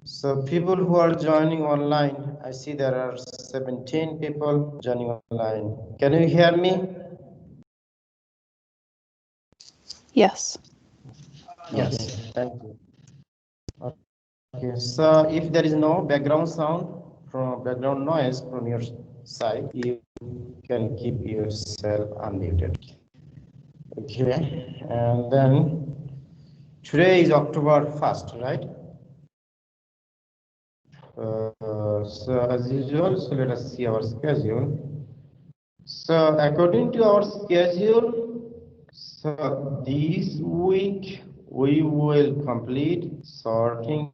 So people who are joining online, I see there are 17 people joining online. Can you hear me? Yes. Yes. Okay, thank you. Okay, so if there is no background sound from background noise from your side, you can keep yourself unmuted. Okay, and then today is October 1st, right? So as usual, so let us see our schedule. So according to our schedule, so this week we will complete searching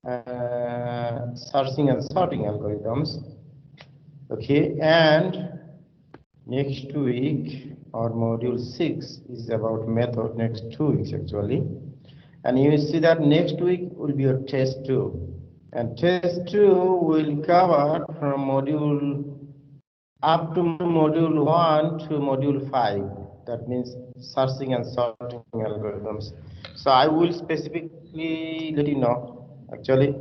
and sorting algorithms. Okay, and next week our module 6 is about method. Next 2 weeks actually, and you will see that next week will be your test 2. And test 2 will cover from module up to module 1 to module 5. That means searching and sorting algorithms. So I will specifically let you know. Actually,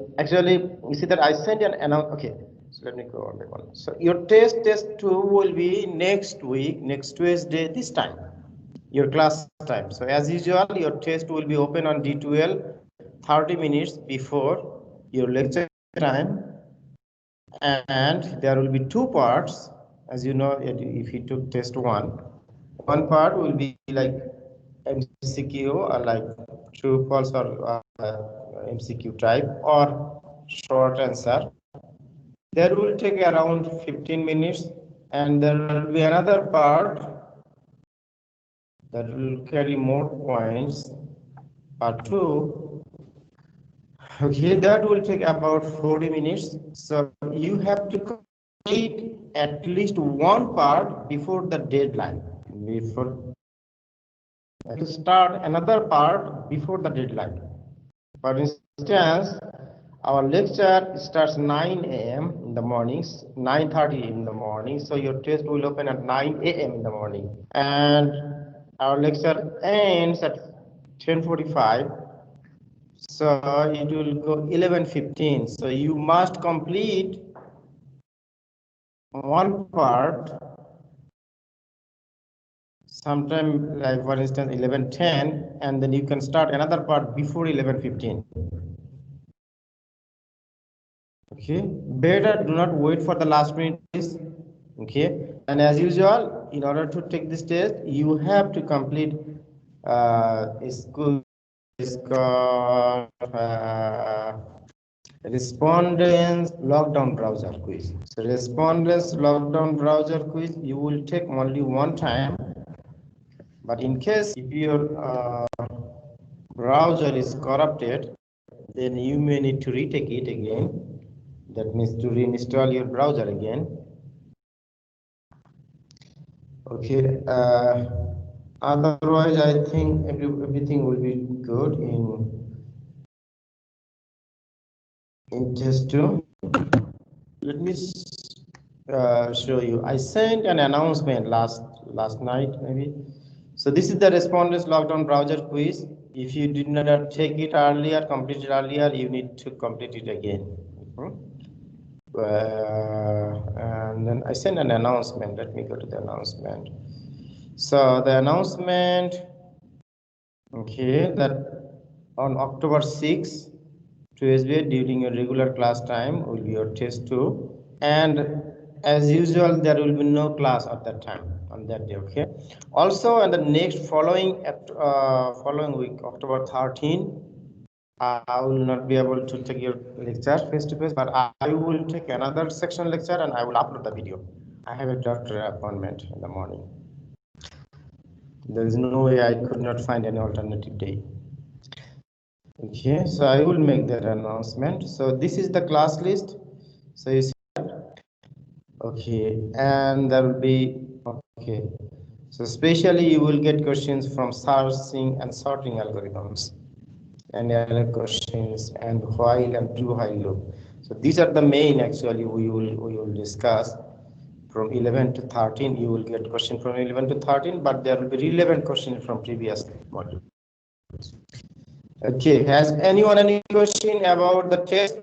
you see that I sent an announcement. Okay, so let me go on that one. So your test 2 will be next week, next Tuesday, this time, your class time. So as usual, your test will be open on D12 30 minutes before your lecture time, and there will be 2 parts. As you know, if you took test 1 part will be like MCQ or like true false or MCQ type or short answer. That will take around 15 minutes, and there will be another part that will carry more points, part 2. Okay, that will take about 40 minutes. So you have to complete at least 1 part before the deadline. Before to start another part before the deadline. For instance, our lecture starts 9 a.m. in the mornings, 9:30 in the morning. So your test will open at 9 a.m. in the morning, and our lecture ends at 10:45. So it will go 11:15. So you must complete 1 part sometime, like for instance 11:10, and then you can start another part before 11:15. Okay, better do not wait for the last minute. Okay, and as usual, in order to take this test, you have to complete a school is called respondents lockdown browser quiz. So respondents lockdown browser quiz, you will take only 1 time, but in case if your browser is corrupted, then you may need to retake it again. That means to reinstall your browser again. Okay. Otherwise, I think everything will be good in test 2. Let me show you. I sent an announcement last night, maybe. So this is the respondents lockdown browser quiz. If you did not take it earlier, complete it earlier, you need to complete it again. And then I sent an announcement. Let me go to the announcement. So the announcement, okay, that on October 6th, Tuesday, during your regular class time will be your test 2, and as usual there will be no class at that time on that day. Okay, also on the next following week, October 13, I will not be able to take your lecture face to face, but I will take another section lecture and I will upload the video. I have a doctor appointment in the morning. There is no way I could not find any alternative day. Okay, so I will make that announcement. So this is the class list. So you see that? Okay, and there will be, okay. So especially you will get questions from searching and sorting algorithms, and other questions, and while and do while loop. So these are the main actually we will discuss. From 11 to 13, you will get question from 11 to 13, but there will be relevant questions from previous modules. Okay, has anyone any question about the test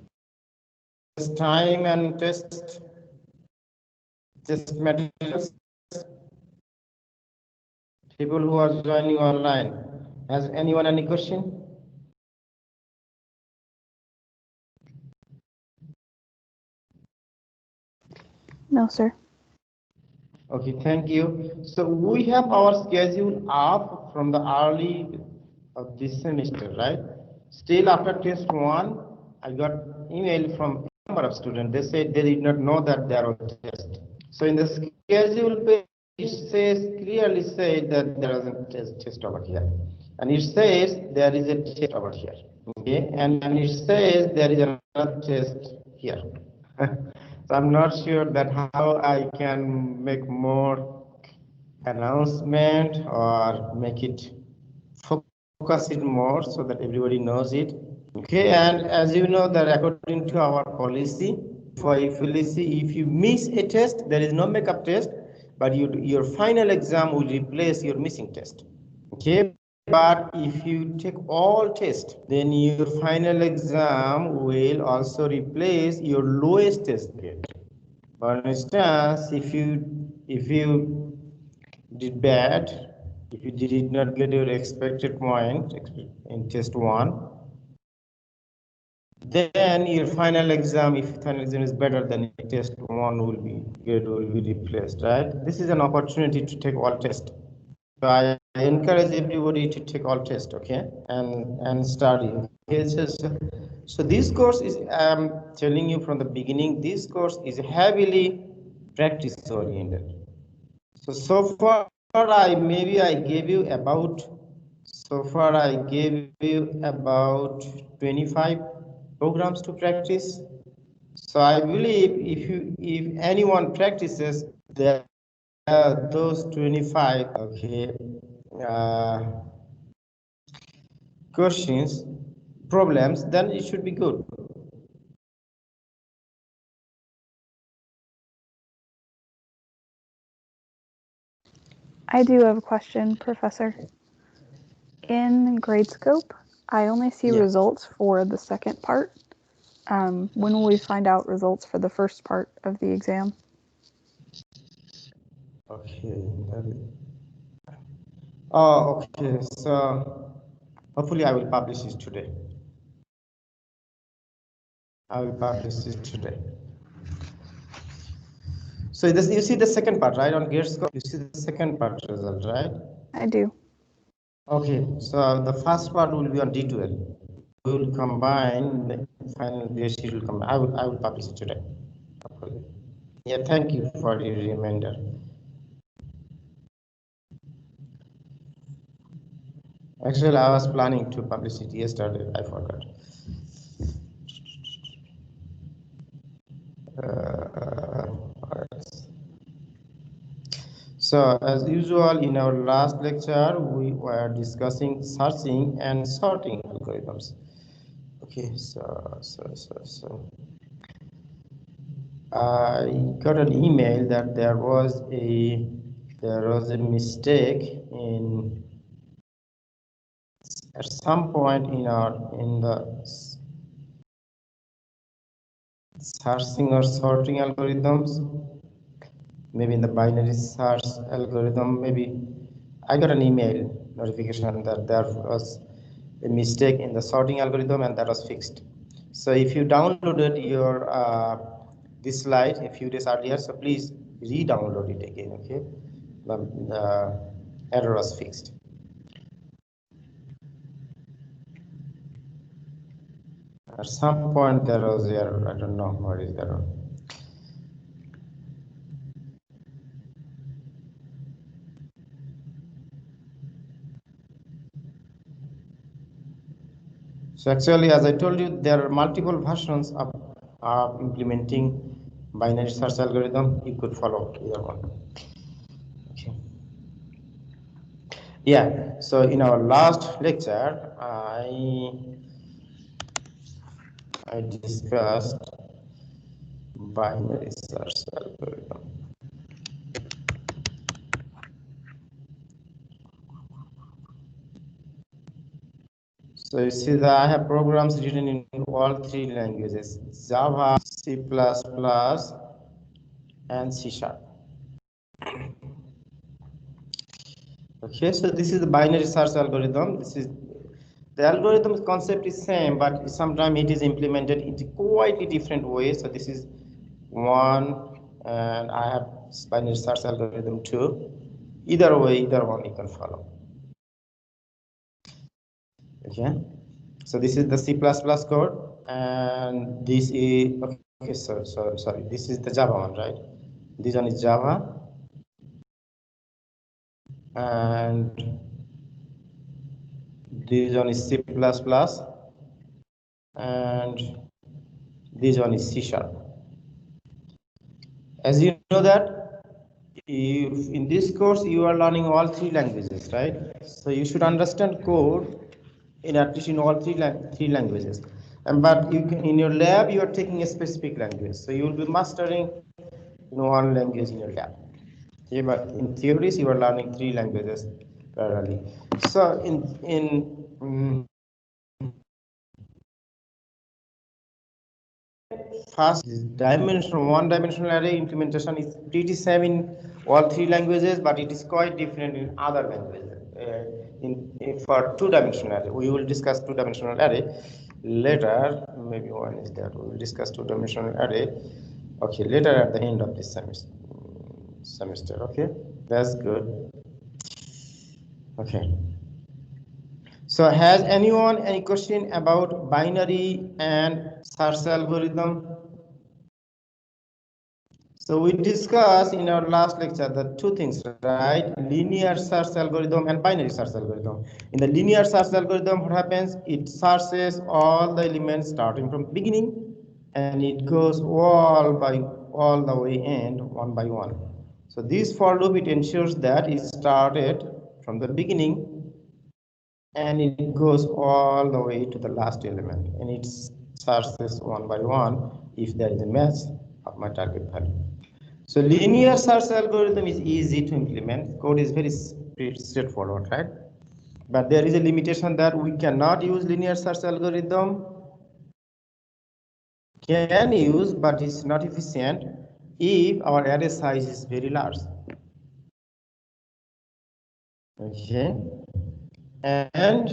time and test materials? People who are joining online, has anyone any question? No, sir. Okay, thank you. So we have our schedule up from the early of this semester, right? Still after test one, I got email from a number of students. They said they did not know that there was a test. So in the schedule page, it says clearly said that there is a test over here, and it says there is a test over here. Okay, and it says there is another test here. So I'm not sure that how I can make more announcement or make it focus it more so that everybody knows it. Okay, and as you know that according to our policy, if you miss a test, there is no makeup test, but your final exam will replace your missing test. Okay, but if you take all tests, then your final exam will also replace your lowest test grade. For instance, if you did bad, if you did not get your expected point in test one, then your final exam, if final exam is better than test one, grade will be replaced, right? This is an opportunity to take all tests. So I encourage everybody to take all tests, okay, and study. Okay, so this course is, I'm telling you from the beginning, this course is heavily practice oriented. So far I gave you about 25 programs to practice. So I believe if anyone practices those 25 questions, problems, then it should be good. I do have a question, Professor. In GradeScope, I only see results for the second part. When will we find out results for the first part of the exam? Okay. Oh, okay. So hopefully I will publish it today. So this, you see the second part, right? On GradeScope, you see the second part result, right? I do. Okay, so the first part will be on D12. We will combine the final grade sheet will come. I will publish it today. Yeah, thank you for your reminder. Actually, I was planning to publish it yesterday. I forgot. So as usual, in our last lecture, we were discussing searching and sorting algorithms. Okay, so I got an email that there was a mistake in at some point in the searching or sorting algorithms, maybe in the binary search algorithm. Maybe I got an email notification that there was a mistake in the sorting algorithm, and that was fixed. So if you downloaded your this slide a few days earlier, so please re-download it again. Okay, the error was fixed. At some point there was error. I don't know what is the error. So actually, as I told you, there are multiple versions of implementing binary search algorithm. You could follow either one. Okay. Yeah. So in our last lecture, I discussed binary search algorithm. So you see that I have programs written in all three languages: Java, C++, and C#. Okay, so this is the binary search algorithm. This is the algorithm concept is same, but sometimes it is implemented in quite a different way. So this is one, and I have binary search algorithm too. Either way, either one you can follow. Okay, so this is the C++ code, and this is okay. Sorry. This is the Java one, right? This one is Java, and this one is C++, and this one is C#. As you know that if in this course you are learning all three languages, right? So you should understand code in at least in all three languages. And but you can, in your lab you are taking a specific language, so you will be mastering one language in your lab. Okay, but in theories you are learning three languages parallelly. So first one-dimensional array implementation is pretty same in all three languages, but it is quite different in other languages. For two-dimensional array, we will discuss two-dimensional array later. Maybe one is that we will discuss two-dimensional array. Okay, later at the end of this semester. Okay, that's good. Okay. So has anyone any question about binary and search algorithm? So we discussed in our last lecture the two things, right? Linear search algorithm and binary search algorithm. In the linear search algorithm, what happens? It searches all the elements starting from the beginning, and it goes all the way end one by one. So this for loop, it ensures that it started from the beginning and it goes all the way to the last element, and it searches one by one if there is a match of my target value. So linear search algorithm is easy to implement. Code is very straightforward, right? But there is a limitation that we cannot use linear search algorithm. Can use, but it's not efficient if our array size is very large. Okay, and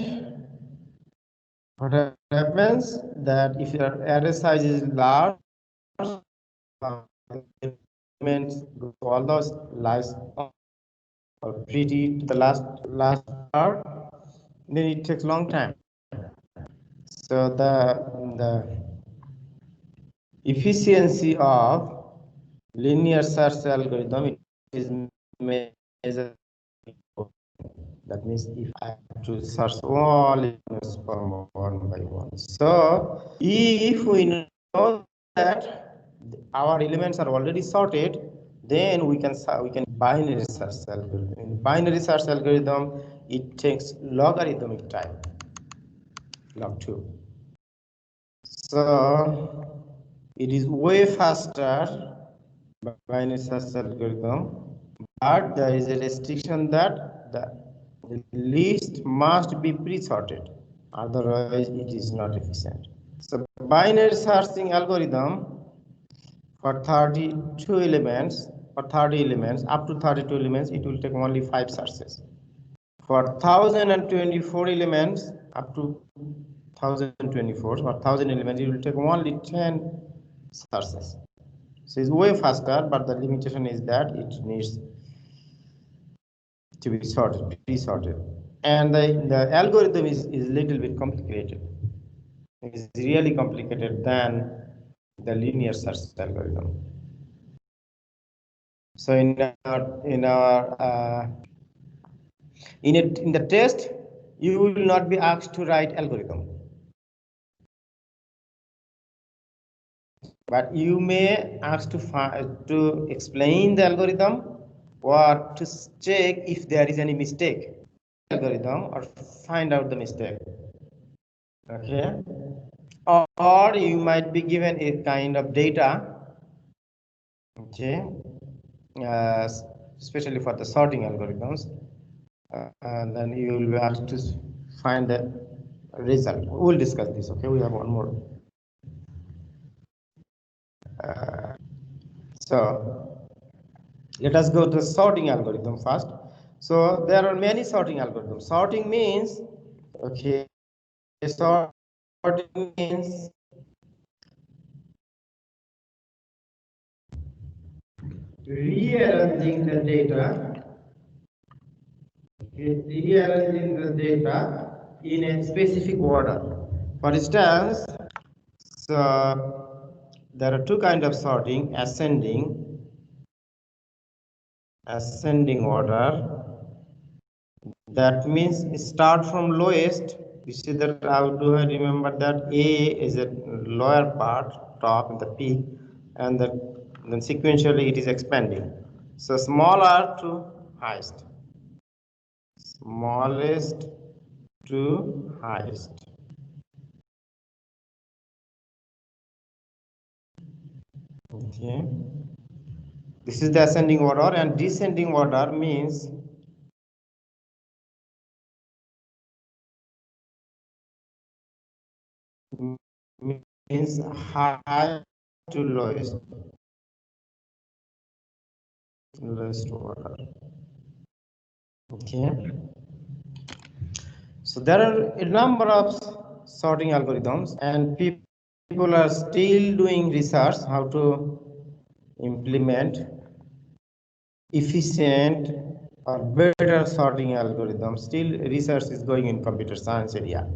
what happens that if your array size is large, elements go all those lies or pretty to the last part, then it takes long time. So the efficiency of linear search algorithm is measured. That means if I have to search all elements from one by one. So if we know that our elements are already sorted, then we can binary search algorithm. In binary search algorithm, it takes logarithmic time, log 2. So it is way faster binary search algorithm, but there is a restriction that the list must be pre-sorted, otherwise it is not efficient. So binary searching algorithm for 32 elements, up to 32 elements, it will take only 5 searches. For 1024 elements, up to 1024 or 1000 elements, it will take only 10 searches. So it's way faster, but the limitation is that it needs to be sorted, pre-sorted. And the algorithm is a little bit complicated. It's really complicated than the linear search algorithm. So in the test, you will not be asked to write algorithm, but you may ask to explain the algorithm or to check if there is any mistake algorithm or find out the mistake. Okay, or you might be given a kind of data. Okay, uh, especially for the sorting algorithms, and then you will be asked to find the result. We'll discuss this. Okay, we have one more. So let us go to the sorting algorithm first. So there are many sorting algorithms. Sorting means, okay, sorting means rearranging the data, rearranging the data in a specific order. For instance, so there are two kinds of sorting: ascending order. That means start from lowest. You see that how do I remember that A is a lower part, top in the peak, and then sequentially it is expanding. So smaller to highest, smallest to highest. Okay. This is the ascending order, and descending order means high to lowest order. Okay, so there are a number of sorting algorithms, and people are still doing research how to implement efficient or better sorting algorithms. Still research is going in computer science area.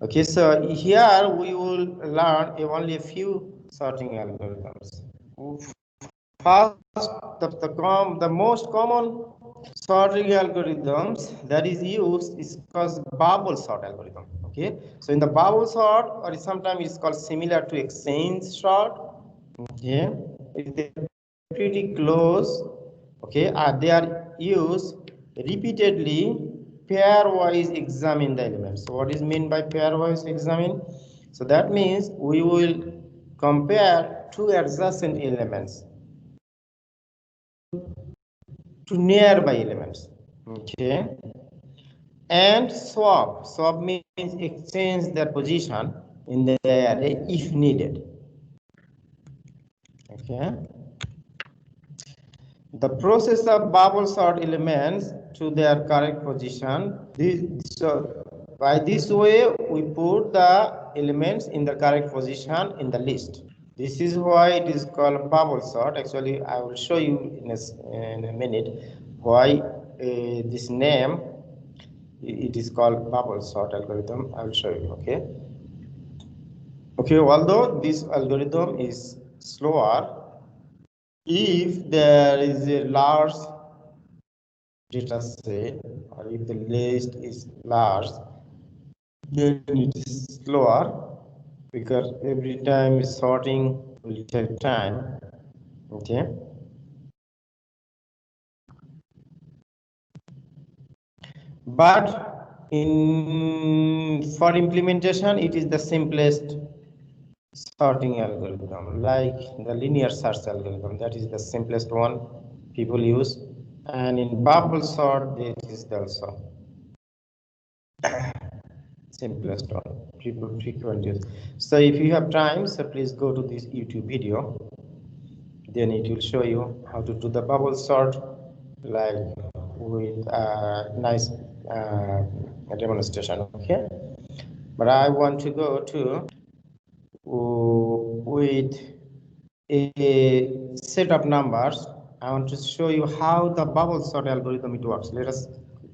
Okay, so here we will learn only a few sorting algorithms. First, the most common sorting algorithms that is used is called bubble sort algorithm. Okay, so in the bubble sort, or sometimes it's called similar to exchange sort. Okay, it's pretty close. Okay, they are used repeatedly. Pairwise examine the elements. So what is meant by pairwise examine? So that means we will compare two adjacent elements to nearby elements. Okay, and swap means exchange their position in the array if needed. Okay, the process of bubble sort elements to their correct position. By this way we put the elements in the correct position in the list. This is why it is called bubble sort. Actually, I will show you in a minute why this name it is called bubble sort algorithm. I will show you. Okay. Okay. Although this algorithm is slower, if there is a large data set or if the list is large, then it is slower because every time sorting will take time. Okay. But for implementation, it is the simplest sorting algorithm, like the linear search algorithm. That is the simplest one people use, and in bubble sort, it is also simplest one people frequently use. So if you have time, so please go to this YouTube video. Then it will show you how to do the bubble sort, like with a nice demonstration. Okay, but I want to go to with a set of numbers. I want to show you how the bubble sort algorithm it works. Let us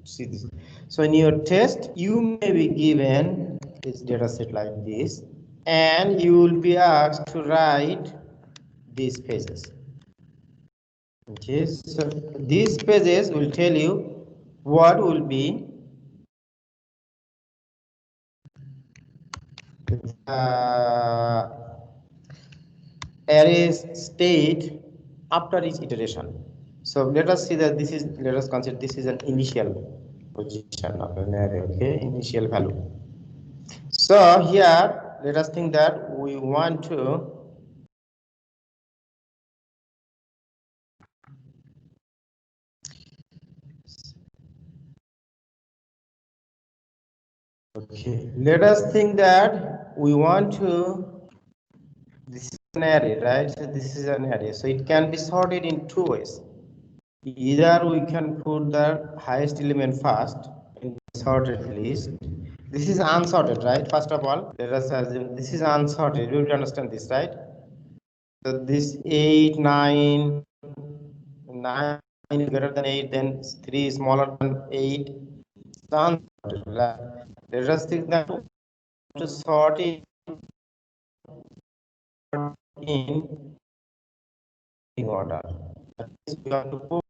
see this. So in your test, you may be given this data set like this, and you will be asked to write these pages. Okay, so these pages will tell you what will be array state after each iteration. So let us see that let us consider this is an initial position of an array, okay, initial value. So here, let us think that we want to Okay, let us think that we want to, this is an array, right? So this is an array. So it can be sorted in two ways. Either we can put the highest element first in the sorted list. This is unsorted, right? First of all, let us assume this is unsorted. You understand this, right? So this 8, 9, 9 is greater than 8, then 3 is smaller than 8. It's unsorted. Let us think that to sort it in order. That means we have to put.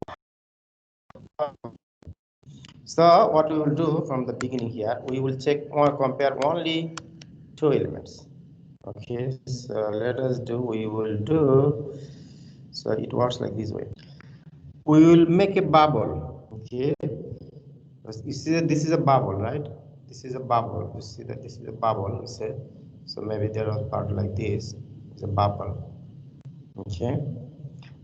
So what we will do from the beginning here, we will check or compare only two elements. Okay, so let us do, we will do, so it works like this way. We will make a bubble. Okay, you see that this is a bubble, right? This is a bubble. You see that this is a bubble, you say. So maybe there are part like this, it's a bubble. Okay,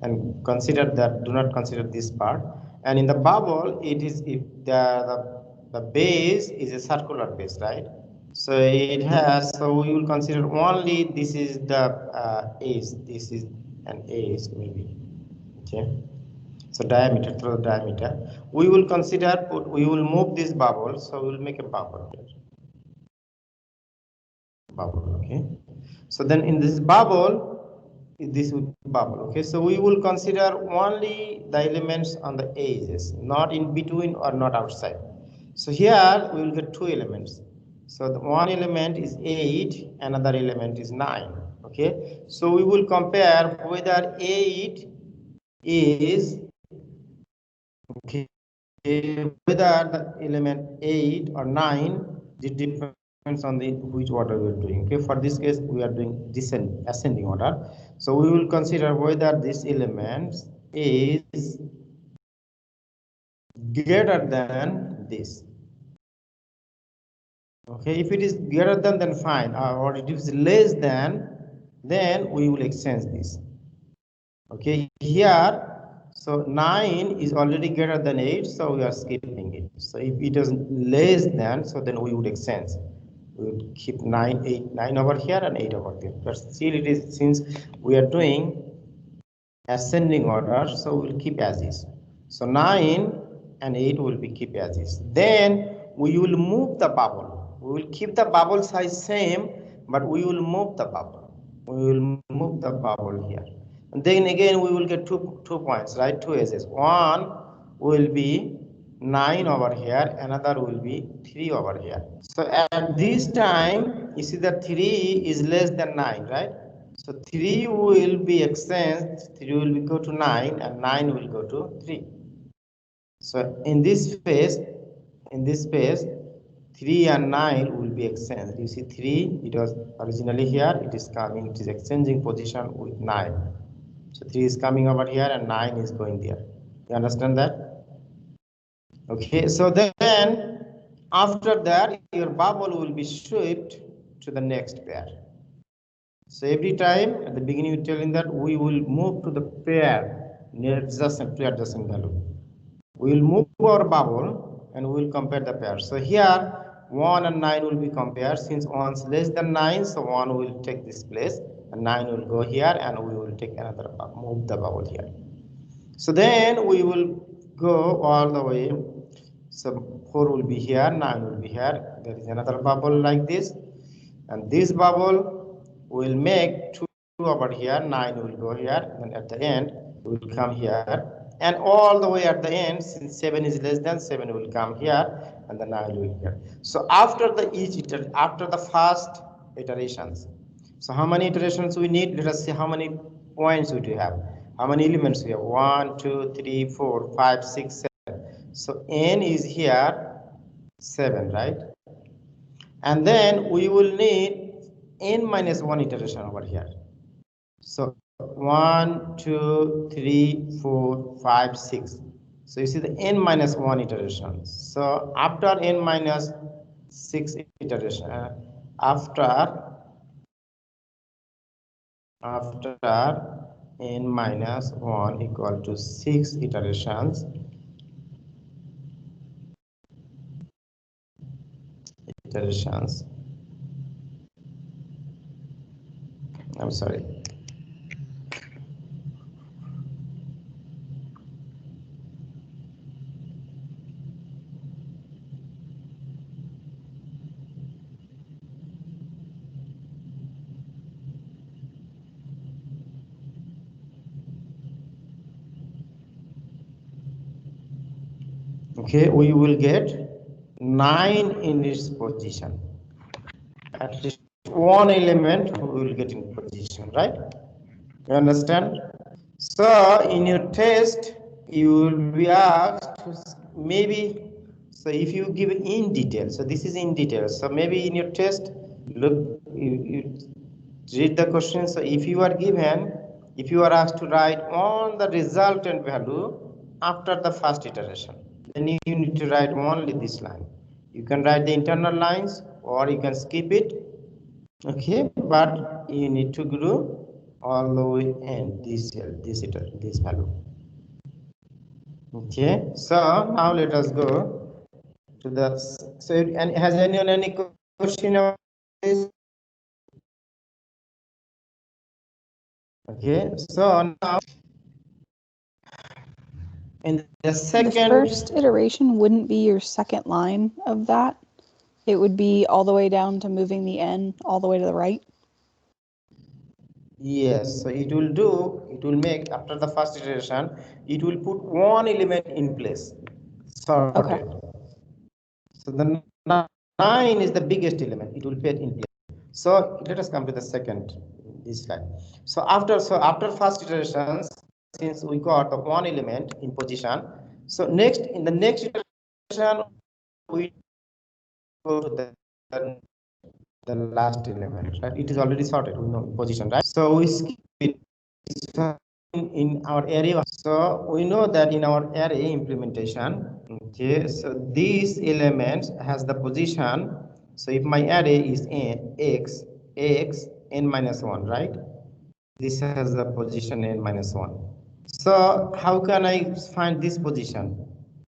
and consider that, do not consider this part. And in the bubble, it is, if the base is a circular base, right? So it has, so we will consider only this is the edge, this is an edge maybe. Okay, so diameter, through the diameter we will consider, we will move this bubble, so we will make a bubble here. Bubble, okay. So then in this bubble, this would be bubble, okay. So we will consider only the elements on the edges, not in between or not outside. So here we will get two elements. So the one element is 8, another element is 9, okay. So we will compare whether 8 is, okay, whether the element 8 or 9, it depends on the which order we are doing. Okay, for this case we are doing ascending order. So we will consider whether this element is greater than this. Okay, if it is greater than, then fine, or it is less than, then we will exchange this. Okay, here, so 9 is already greater than 8, so we are skipping it. So if it is less than, so then we would exchange. We would keep 9, 8, 9 over here and 8 over there. But still it is, since we are doing ascending order, so we'll keep as is. So 9 and 8 will be keep as is. Then we will move the bubble. We will keep the bubble size same, but we will move the bubble. We will move the bubble here. And then again we will get two points, right? Two edges. One will be 9 over here, another will be 3 over here. So at this time, you see that 3 is less than 9, right? So 3 will be exchanged, 3 will be go to 9 and 9 will go to 3. So in this phase, 3 and 9 will be exchanged. You see 3, it was originally here, it is coming, it is exchanging position with 9. So 3 is coming over here and 9 is going there. You understand that? Okay, so then after that, your bubble will be swept to the next pair. So every time at the beginning you're telling that we will move to the pair near adjacent to adjacent value. We will move our bubble and we will compare the pair. So here 1 and 9 will be compared. Since 1 is less than 9, so 1 will take this place and 9 will go here and we will take another bubble, move the bubble here. So then we will go all the way. So 4 will be here, 9 will be here. There is another bubble like this. And this bubble will make 2 over here, 9 will go here, and at the end will come here. And all the way at the end, since 7 is less than, 7 will come here, and the 9 will here. So after after the first iterations, so how many iterations we need? Let us see how many points we do have. How many elements we have? 1, 2, 3, 4, 5, 6, 7. So n is here 7, right? And then we will need n minus 1 iteration over here. So 1, 2, 3, 4, 5, 6. So you see the n minus 1 iteration. So after n minus 6 iteration, after n minus 1 equal to 6 iterations, iterations. I'm sorry. Okay, we will get 9 in its position. At least one element we will get in position, right? You understand? So in your test, you will be asked to maybe, so if you give in detail, so this is in detail. So maybe in your test, look, you read the question. So if you are given, if you are asked to write on the resultant value after the first iteration, then you need to write only this line. You can write the internal lines or you can skip it. Okay, but you need to do all the way in this cell, this value. Okay, so now let us go to the, so and has anyone any question about this? Okay, so now in the second, The first iteration wouldn't be your second line of that. It would be all the way down to moving the n all the way to the right. yes, so it will make after the first iteration, it will put one element in place, sorted. Okay. So the 9 is the biggest element, it will put in place. So let us come to the second, this slide. So after first iterations, since we got the one element in position, so next in the next iteration we go to the last element, right? It is already sorted, we know position, right? So we skip it. So in our array, so we know that in our array implementation, okay, so these elements has the position. So if my array is n x n minus 1, right? This has the position n minus 1. So how can I find this position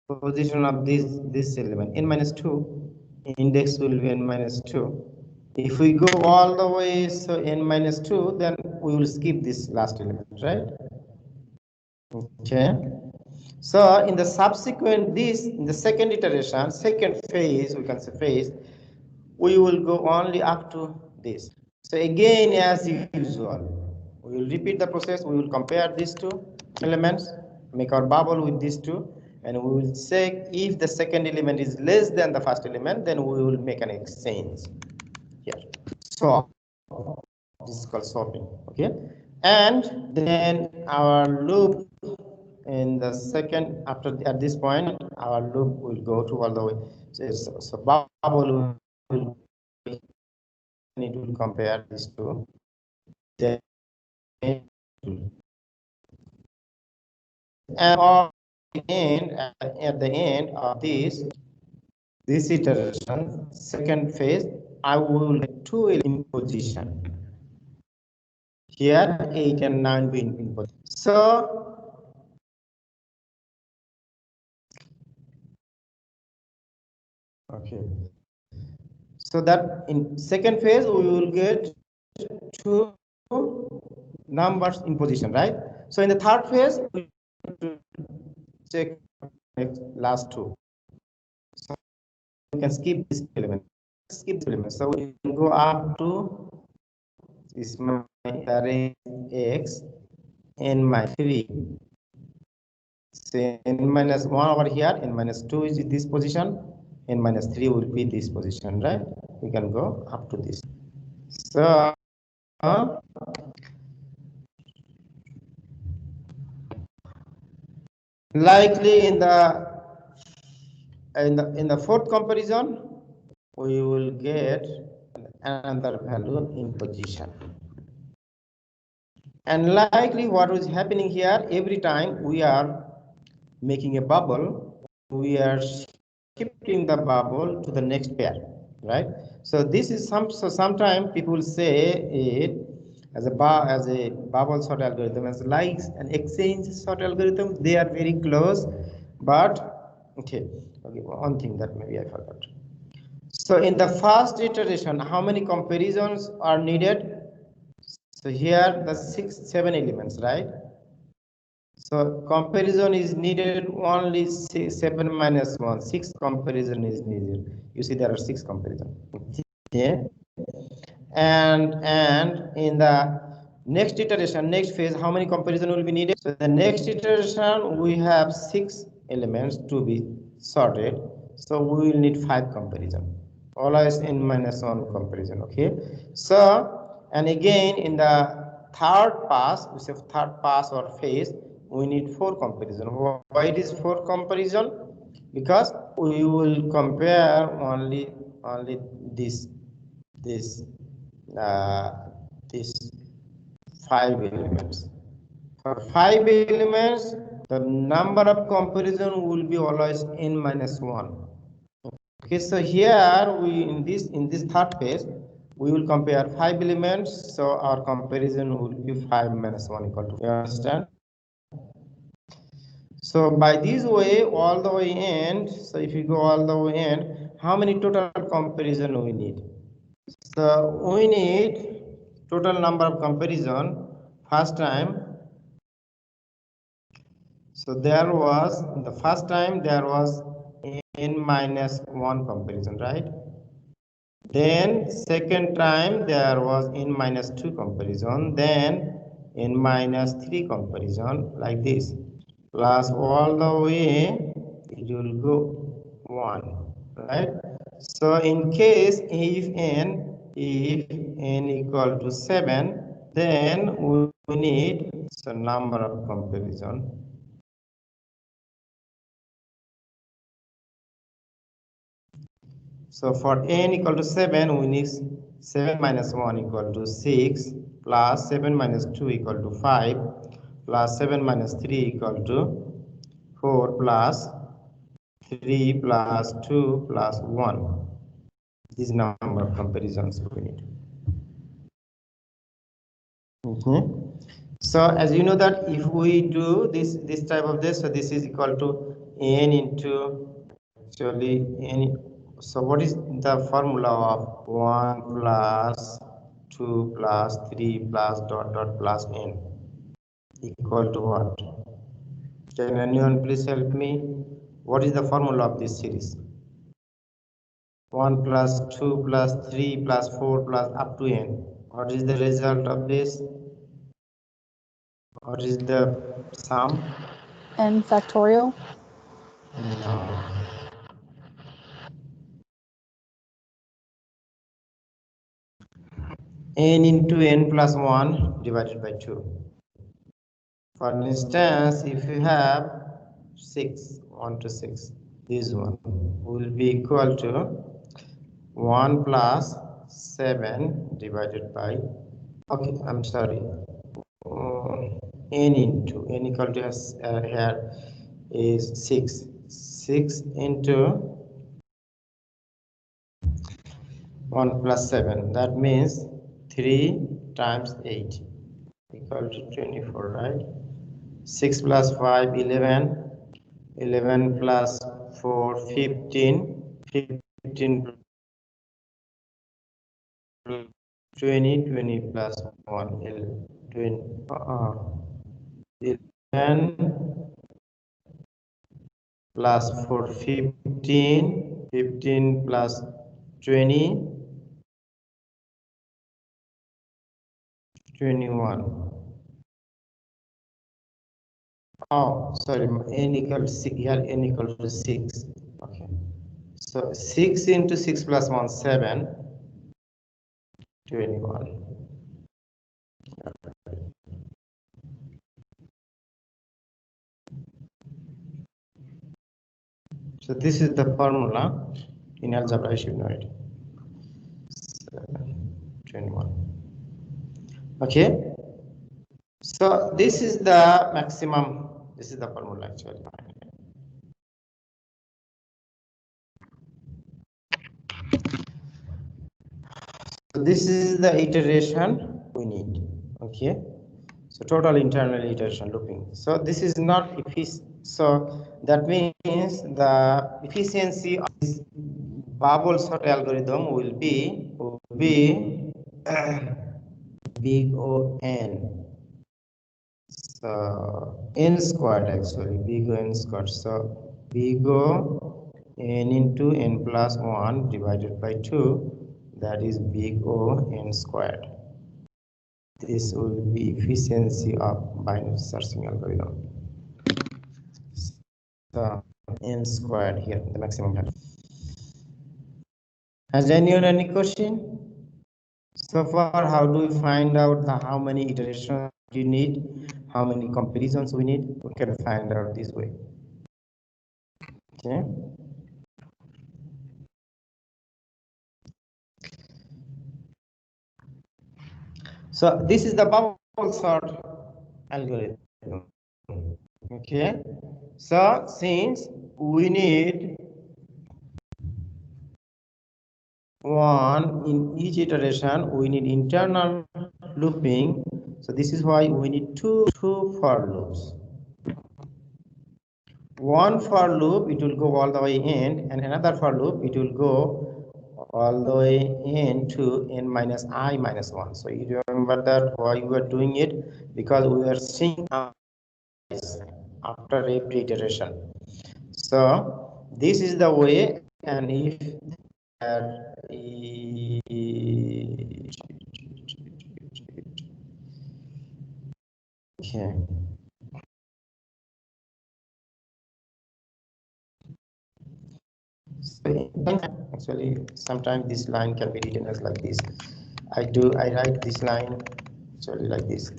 of this element n minus 2? Index will be n minus 2. If we go all the way, so n minus 2, then we will skip this last element, right? Okay. So in the subsequent, in the second iteration, second phase, we can say phase, we will go only up to this. So again, as usual, we will repeat the process. We will compare these two elements, make our bubble with these two, and we will check if the second element is less than the first element, then we will make an exchange here. So this is called sorting, okay? And then our loop in the second, at this point, our loop will go to all the way. So bubble will, it will compare these two. Then and at the end of this iteration, second phase, I will get 2 in position. Here 8 and 9 will in position. So okay. So that in second phase we will get 2 numbers in position, right? So in the third phase we check last 2. So we can skip this element. So we can go up to is my array x n minus 3. So n minus 1 over here, n minus 2 is in this position, n minus 3 will be this position, right? We can go up to this. So likely in the fourth comparison, we will get another value in position. And likely what is happening here, every time we are making a bubble, we are shifting the bubble to the next pair, right? So this is sometimes people say it as a bubble sort algorithm, as like an exchange sort algorithm. They are very close, but okay, one thing that maybe I forgot. So in the first iteration, how many comparisons are needed? So here the 7 elements, right? So comparison is needed only 7 minus 1. 6 comparison is needed. You see there are 6 comparison. Okay. And in the next iteration, next phase, how many comparison will be needed? So the next iteration we have 6 elements to be sorted. So we will need 5 comparison. Always n minus 1 comparison. Okay. So and again in the third pass, we say third pass or phase, we need 4 comparison. Why it is 4 comparison? Because we will compare only this this 5 elements. For 5 elements, the number of comparison will be always n minus 1. Okay, so here we in this third phase, we will compare 5 elements. So our comparison will be 5 minus 1 equal to. You understand? So by this way, all the way end. So if you go all the way end, how many total comparison we need? So we need total number of comparison. First time. So there was the first time there was n minus 1 comparison, right? Then second time there was n minus 2 comparison, then n minus 3 comparison, like this. Plus all the way it will go 1, right? So in case if n equal to 7, then we need the number of comparison. So for n equal to 7, we need 7 minus 1 equal to 6, plus 7 minus 2 equal to 5, plus 7 minus 3 equal to 4, plus 3 plus 2 plus 1. This number of comparisons we need. So as you know that if we do this type of this, so this is equal to n into actually n. So what is the formula of 1 plus 2 plus 3 plus dot dot plus n equal to what? Can anyone please help me? What is the formula of this series? 1 plus 2 plus 3 plus 4 plus up to n. What is the result of this? What is the sum? N factorial? No. N into n plus 1 divided by 2. For instance, if you have 6, 1 to 6, this one will be equal to 1 plus 7 divided by, okay, I'm sorry, n into, n equal to here is 6. 6 into 1 plus 7, that means 3 times 8 equal to 24, right? 6 plus 5, 11, 11 plus 4, 15, 15 plus 20, 20 plus 1, 20, 11 plus 4, 15, 15 plus 20, 21. Oh, sorry, n equal to 6, here n equal to 6. Okay. So 6 into 6 plus 1, 7, 21. So this is the formula in algebra, I should know it. 21. Okay. So this is the maximum, this is the formula actually. So this is the iteration we need. Okay. So total internal iteration looping. So this is not efficient. So that means the efficiency of this bubble sort algorithm will be big O n. So n squared actually, big O n squared. So big O n into n plus 1 divided by 2, that is big O n squared. This will be efficiency of binary searching algorithm. So n squared here, the maximum value. Has anyone any question? So far, how do we find out how many iterations you need, how many comparisons we need? We can find out this way. Okay. So this is the bubble sort algorithm. Okay. So since we need one in each iteration, we need internal looping. So this is why we need two for loops. One for loop, it will go all the way in, and another for loop, it will go all the way in to n minus I minus 1. So you remember that why we were doing it? Because we were seeing after every iteration. So this is the way, and if okay. So actually, sometimes this line can be written as like this. I write this line actually like this.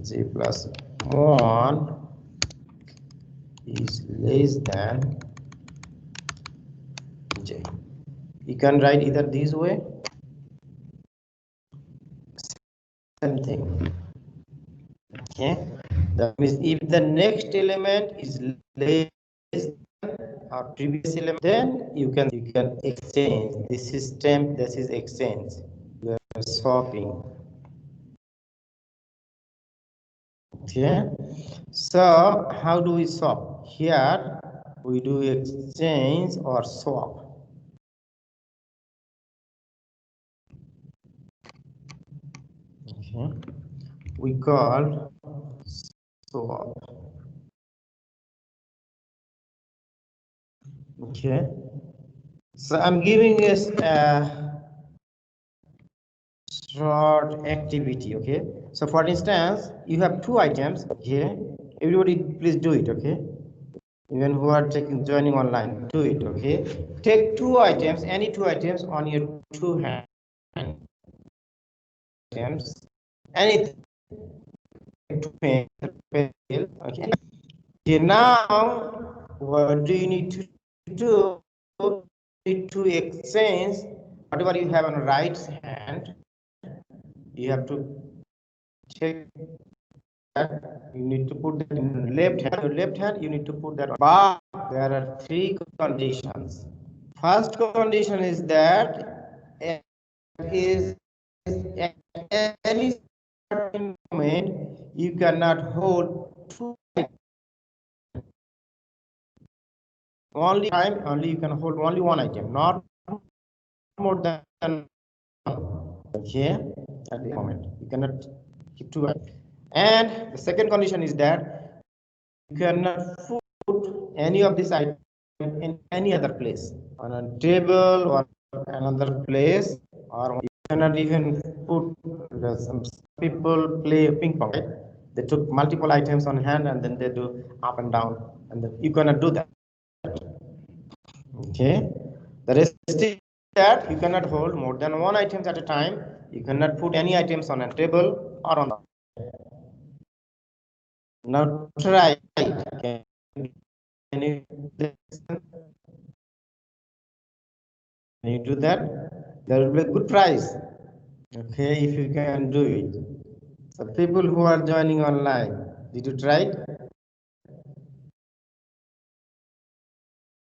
J plus 1 is less than J. You can write either this way, same thing. Okay, that means if the next element is less than our previous element, then you can exchange. This is temp, this is exchange. You are swapping. Okay, so how do we swap? Here we do exchange or swap. Okay, we call swap. Okay, so I'm giving us a short activity. Okay, so for instance, you have two items. Okay, everybody please do it. Okay, even who are joining online, do it. Okay, take two items, any two items on your two hands, items, anything. Okay. Okay, now what do you need to do? You need to exchange whatever you have on the right hand. You have to check that. You need to put that in left hand. Your left hand, you need to put that on. But there are three conditions. First condition is that is at any certain moment you cannot hold two. Only time, only you can hold only one item, not more than okay at the moment. You cannot keep two items. And the second condition is that you cannot put any of this item in any other place, on a table or another place, or you cannot even put. Some people play ping pong, right? They took multiple items on hand and then they do up and down, and you cannot do that. Okay, the rest is that you cannot hold more than one items at a time. You cannot put any items on a table or on. Now try. Can you do that? There will be a good prize. Okay, if you can do it. So people who are joining online, did you try it?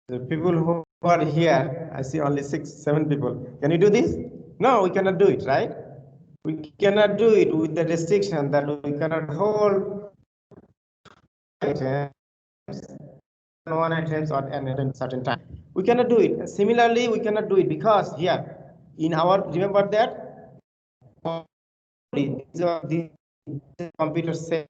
The people who are here, I see only 6, 7 people. Can you do this? No, we cannot do it, right? We cannot do it with the restriction that we cannot hold items 1 items at a certain time. We cannot do it. Similarly, we cannot do it because here in our, remember that the computer cell,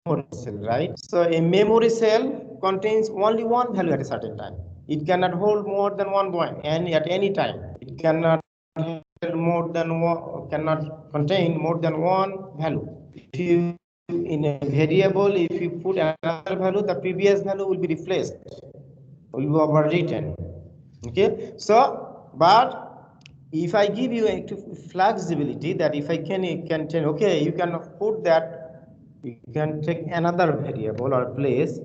memory cell, right? So a memory cell contains only one value at a certain time. It cannot hold more than 1 point, and at any time it cannot hold more than one, cannot contain more than one value. If you in a variable, if you put another value, the previous value will be replaced, will be overwritten. Okay, so but if I give you a flexibility that if I can tell, okay, you can put that, you can take another variable or place,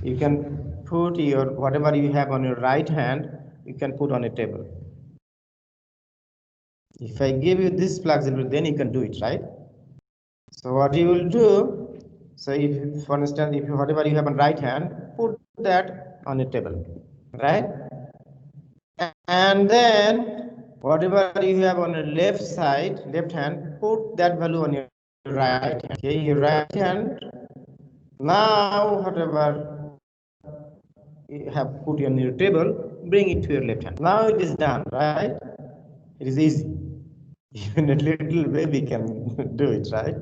you can put your whatever you have on your right hand, you can put on a table. If I give you this flexibility, then you can do it, right? So what you will do, so if for instance, if you, whatever you have on right hand, put that on a table, right? And then whatever you have on the left side, left hand, put that value on your right hand. Okay, your right hand. Now whatever you have put on your table, bring it to your left hand. Now it is done, right? It is easy. Even a little baby can do it, right?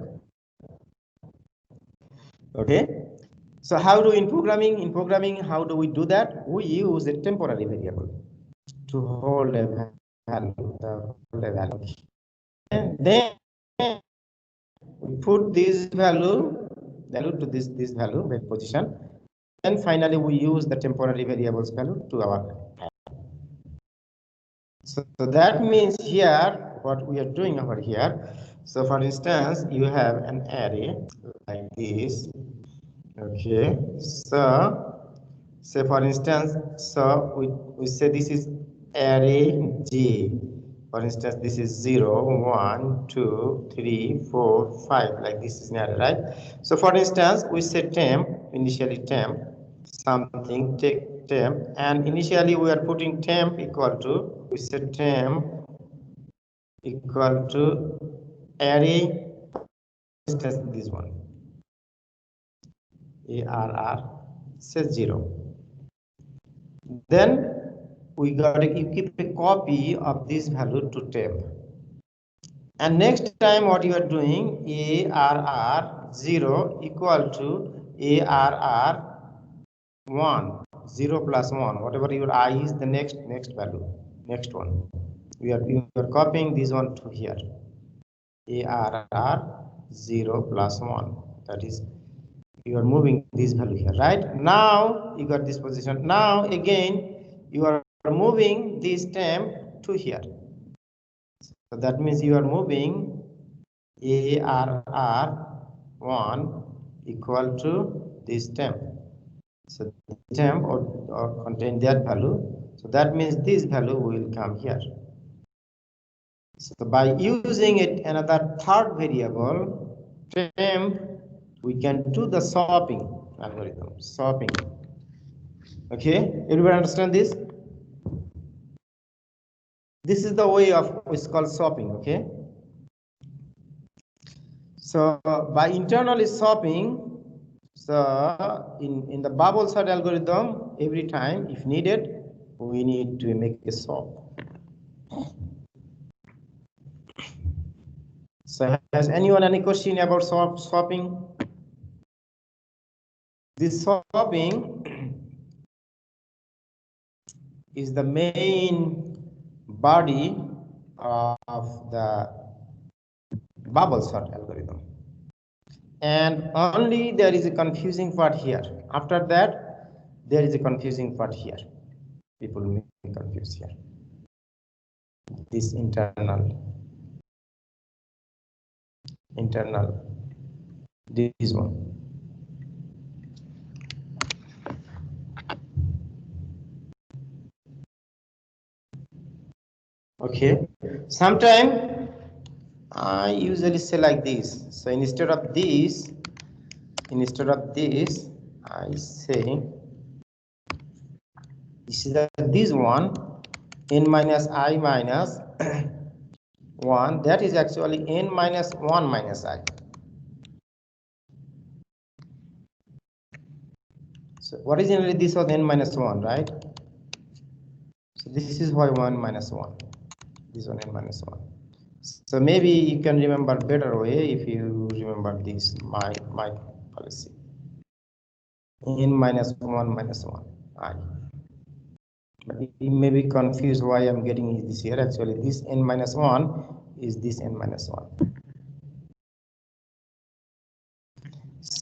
Okay. So how do in programming, how do we do that? We use a temporary variable to hold a value, and then we put this value to this value position, and finally we use the temporary variables value to our so that means here what we are doing over here. So for instance, you have an array like this. Okay, so say for instance, so we say this is array G. For instance, this is 0, 1, 2, 3, 4, 5, like this is an array, right? So for instance, we say temp, initially temp, something, take temp, and initially we are putting temp equal to, we say temp equal to array, for instance, this one, ARR, says 0. Then we got to keep a copy of this value to temp. And next time what you are doing, ARR 0 equal to ARR 1, 0 plus 1, whatever your I is, the next value, next one. You are copying this one to here. ARR 0 plus 1, that is, you are moving this value here, right? Now you got this position. Now again you are moving this temp to here. So that means you are moving ARR 1 equal to this temp. So the temp or contain that value. So that means this value will come here. So by using it another third variable, temp, we can do the swapping algorithm. Swapping. Okay, everybody understand this? This is the way of it's called swapping. Okay. So by internally swapping, so in the bubble sort algorithm, every time if needed, we need to make a swap. So has anyone any question about swapping? This swapping is the main body of the bubble sort algorithm. And only there is a confusing part here. After that, there is a confusing part here. People may be confused here. This internal, this one. Okay, sometimes I usually say like this. So instead of this, I say this is this one, n minus I minus 1. That is actually n minus 1 minus I. So So originally this was n minus 1, right? So this is why 1 minus 1. This one n minus 1. So maybe you can remember better way if you remember this my policy. N minus 1 minus 1 I. But you may be confused why I'm getting this here. Actually, this n minus 1 is this n minus 1.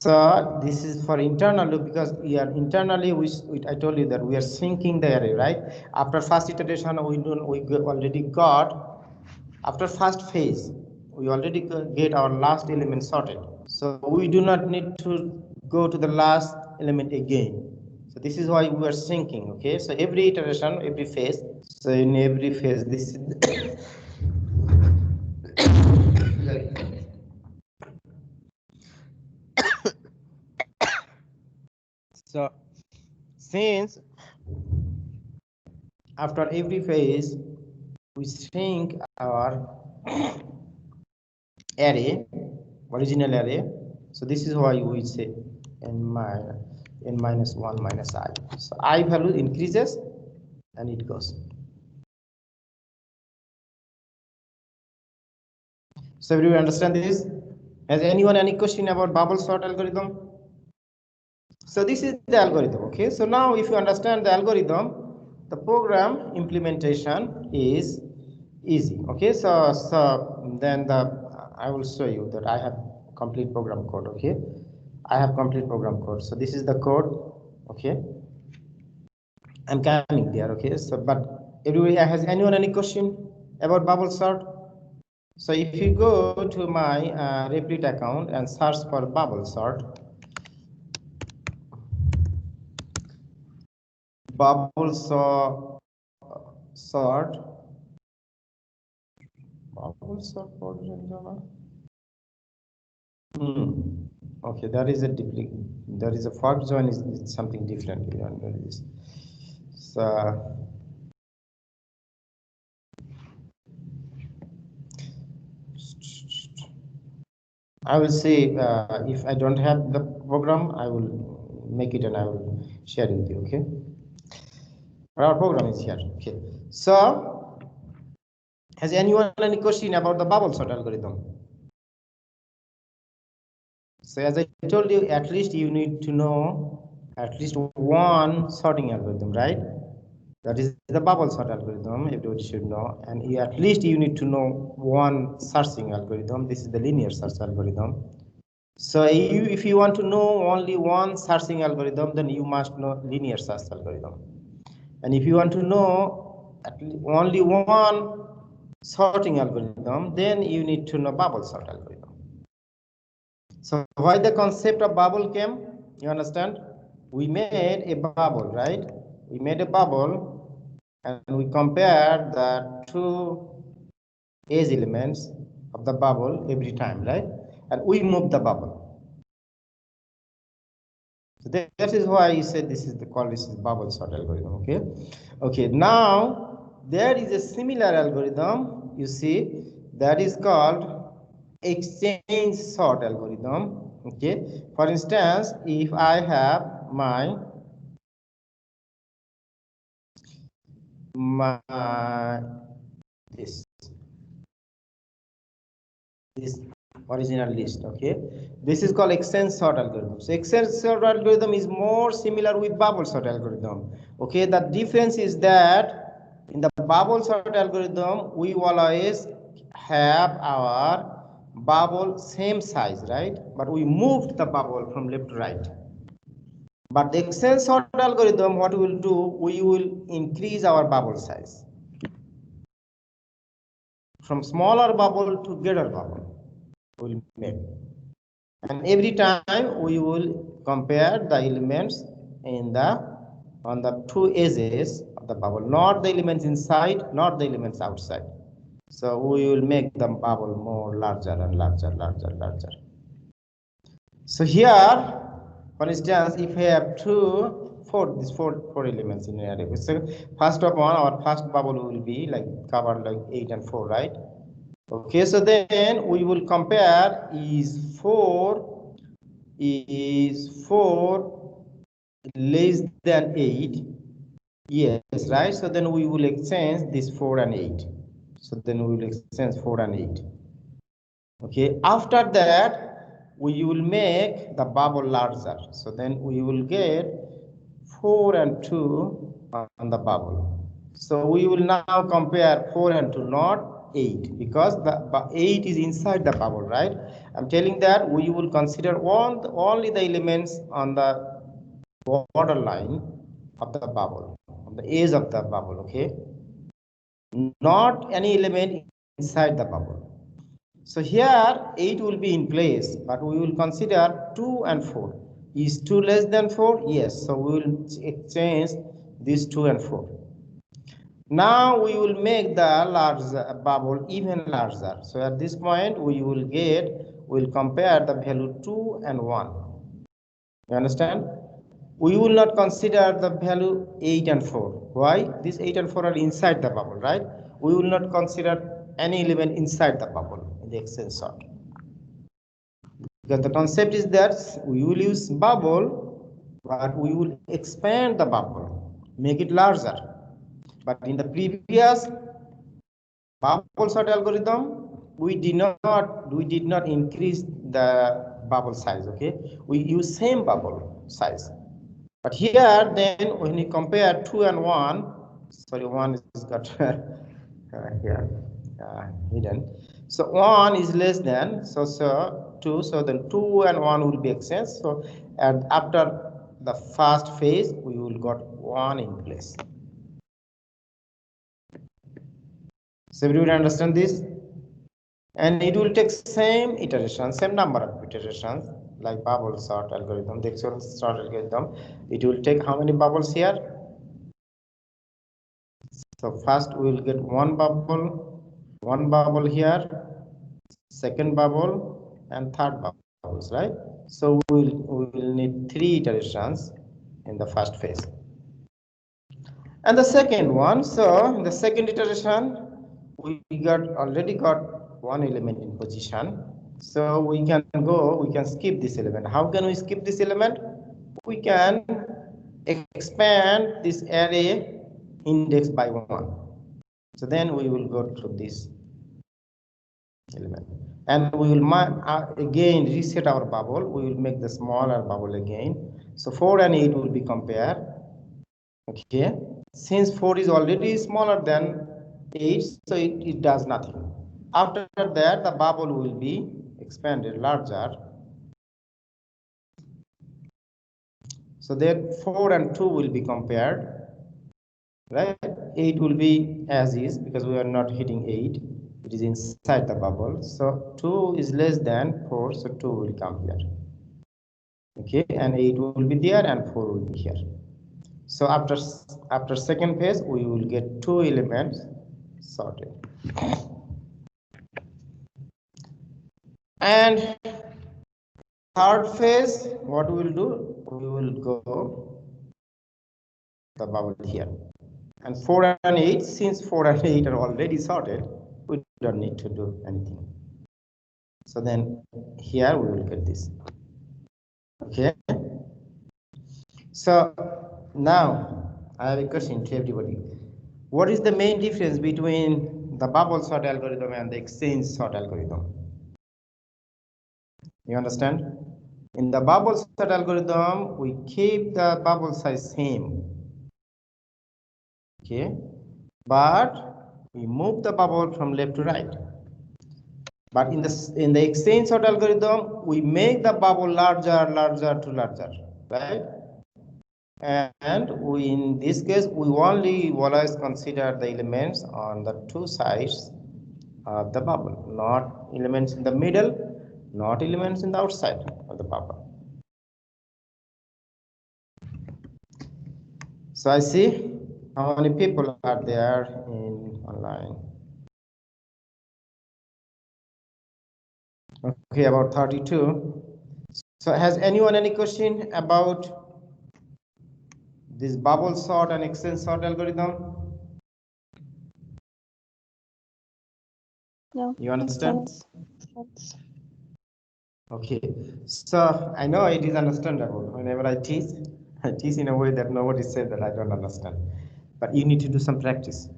So this is for internal loop because we are internally. I told you that we are syncing the array, right? After first iteration, we already got. After first phase, we already get our last element sorted. So we do not need to go to the last element again. So this is why we are syncing. Okay. So every iteration, every phase. So in every phase, this is. So since after every phase we sync our array, original array, so this is why we say n minus 1 minus I. So I value increases and it goes. So everyone understand this? Has anyone any question about bubble sort algorithm? So this is the algorithm. Okay, so now if you understand the algorithm, the program implementation is easy. Okay, so then I will show you that I have complete program code. Okay, I have complete program code. So this is the code. Okay, I'm coming there. Okay, so but everybody, has anyone any question about bubble sort? So if you go to my Replit account and search for bubble sort, bubble sort, bubble sort okay, that is a there is a fork join is something different. We don't know this. So I will say if I don't have the program, I will make it and I will share it with you. Okay, our program is here. Okay, so has anyone any question about the bubble sort algorithm? So as I told you, at least you need to know at least one sorting algorithm, right? That is the bubble sort algorithm, everybody should know. And at least you need to know one searching algorithm. This is the linear search algorithm. So if you want to know only one searching algorithm, then you must know linear search algorithm. And if you want to know only one sorting algorithm, then you need to know bubble sort algorithm. So why the concept of bubble came? You understand? We made a bubble, right? We made a bubble and we compared the two edge elements of the bubble every time, right? And we move the bubble. So that is why you said this is the bubble sort algorithm. Okay. Okay. Now there is a similar algorithm. You see that is called exchange sort algorithm. Okay, for instance, if I have my this original list, okay, this is called exchange sort algorithm. So exchange sort algorithm is more similar with bubble sort algorithm. Okay, the difference is that in the bubble sort algorithm we always have our bubble same size, right? But we moved the bubble from left to right. But the exchange sort algorithm, what we will do, we will increase our bubble size from smaller bubble to greater bubble. We'll make, and every time we will compare the elements on the two edges of the bubble, not the elements inside, not the elements outside. So we will make the bubble more larger and larger. So here, for instance, if we have four elements in an array, so first of all, our first bubble will be like covered like 8 and 4, right? Okay, so then we will compare is 4 less than 8, yes, right? So then we will exchange this 4 and 8. So then we will exchange 4 and 8. Okay, after that, we will make the bubble larger. So then we will get 4 and 2 on the bubble. So we will now compare 4 and 2, not 8, because the 8 is inside the bubble, right? I'm telling that we will consider only the elements on the borderline of the bubble, on the edge of the bubble, okay? Not any element inside the bubble. So here 8 will be in place, but we will consider 2 and 4. Is 2 less than 4? Yes. So we will exchange these 2 and 4. Now we will make the larger bubble even larger. So at this point we will compare the value 2 and 1. You understand? We will not consider the value 8 and 4. Why? These 8 and 4 are inside the bubble, right? We will not consider any element inside the bubble in the exchange sort. Because the concept is that we will use bubble, but we will expand the bubble, make it larger. But in the previous bubble sort algorithm, we did not increase the bubble size. Okay, we use same bubble size. But here, then, when you compare 2 and 1, sorry, 1 is got here hidden. So 1 is less than, so 2, so then 2 and 1 will be exchanged. So and after the first phase, we will got 1 in place. So everyone understand this? And it will take same iteration, same number of iterations, like bubble sort algorithm, the actual sort algorithm. It will take how many bubbles here? So first we will get one bubble here, second bubble, and third bubbles, right? So we will need 3 iterations in the first phase. And the second one, so in the second iteration, we already got one element in position. So we can skip this element. How can we skip this element? We can expand this array index by 1. So then we will go to this element. And we will again reset our bubble. We will make the smaller bubble again. So 4 and 8 will be compared. Okay. Since 4 is already smaller than 8, so it does nothing. After that, the bubble will be expanded larger. So then 4 and 2 will be compared, right? 8 will be as is because we are not hitting 8. It is inside the bubble. So 2 is less than 4, so 2 will come here. Okay, and 8 will be there and 4 will be here. So after second phase, we will get 2 elements sorted. And third phase, what we will do? We will go the bubble here. And 4 and 8, since 4 and 8 are already sorted, we don't need to do anything. So then here we will get this. Okay. So now I have a question to everybody. What is the main difference between the bubble sort algorithm and the exchange sort algorithm? You understand? In the bubble sort algorithm, we keep the bubble size same. Okay, but we move the bubble from left to right. But in the exchange sort algorithm, we make the bubble larger to larger, right? And in this case, we only always consider the elements on the 2 sides of the bubble, not elements in the middle, not elements in the outside of the bubble. So I see how many people are there in online. Okay, about 32. So has anyone any question about this bubble sort and exchange sort algorithm? No. You understand? Okay, so I know it is understandable whenever I teach, It is in a way that nobody said that I don't understand. But you need to do some practice.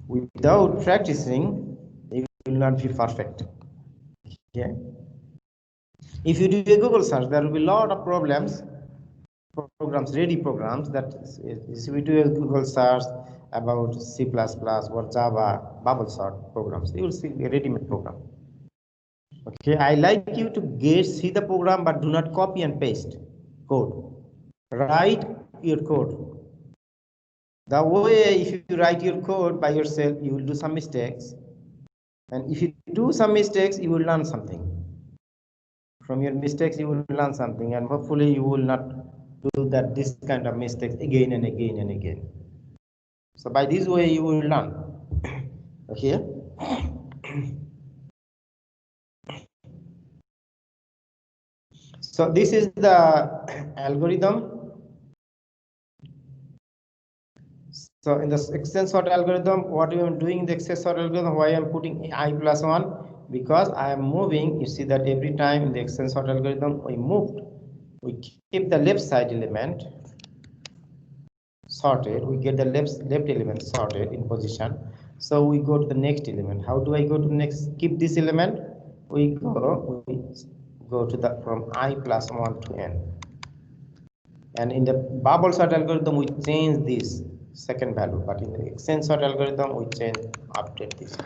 Without practicing, you will not be perfect. Yeah. If you do a Google search, there will be a lot of programs, ready programs that if we do a Google search about C++ or Java bubble sort programs, you will see a ready-made program. Okay, I like you to see the program, but do not copy and paste code. Write your code. The way if you write your code by yourself, you will do some mistakes. And if you do some mistakes, you will learn something. From your mistakes, you will learn something, and hopefully you will not do this kind of mistakes again and again and again. So by this way, you will learn. Okay. So this is the algorithm. So in the extend sort algorithm, what we are doing in the extend sort algorithm, why I am putting I plus 1? Because I am moving. You see that every time in the extend sort algorithm we moved, we keep the left side element sorted, we get the left element sorted in position. So we go to the next element. How do I go to the next? Keep this element. We go to the from I plus 1 to n. And in the bubble sort algorithm, we change this second value, but in the extend sort algorithm, we change update this.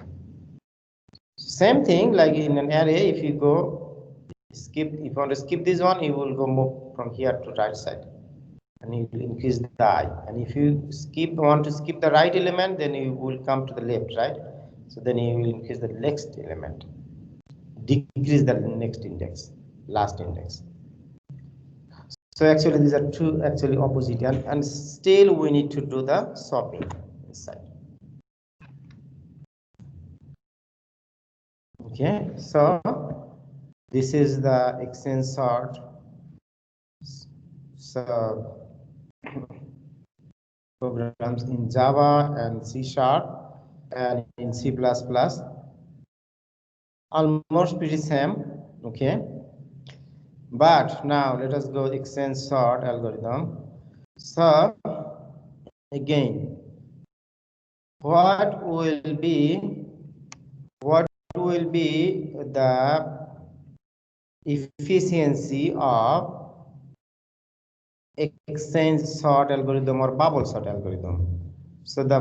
Same thing like in an array. If you want to skip this one, you will go move from here to right side, and you will increase the I. And if you want to skip the right element, then you will come to the left, right? So then you will increase the next element, decrease the next index, last index. So actually these are two actually opposite, and still we need to do the swapping inside. Okay, so this is the extend sort. So programs in Java and C# and in C++, almost pretty same. Okay, but now let us go extend sort algorithm. So again, what will be the efficiency of extend sort algorithm or bubble sort algorithm? So the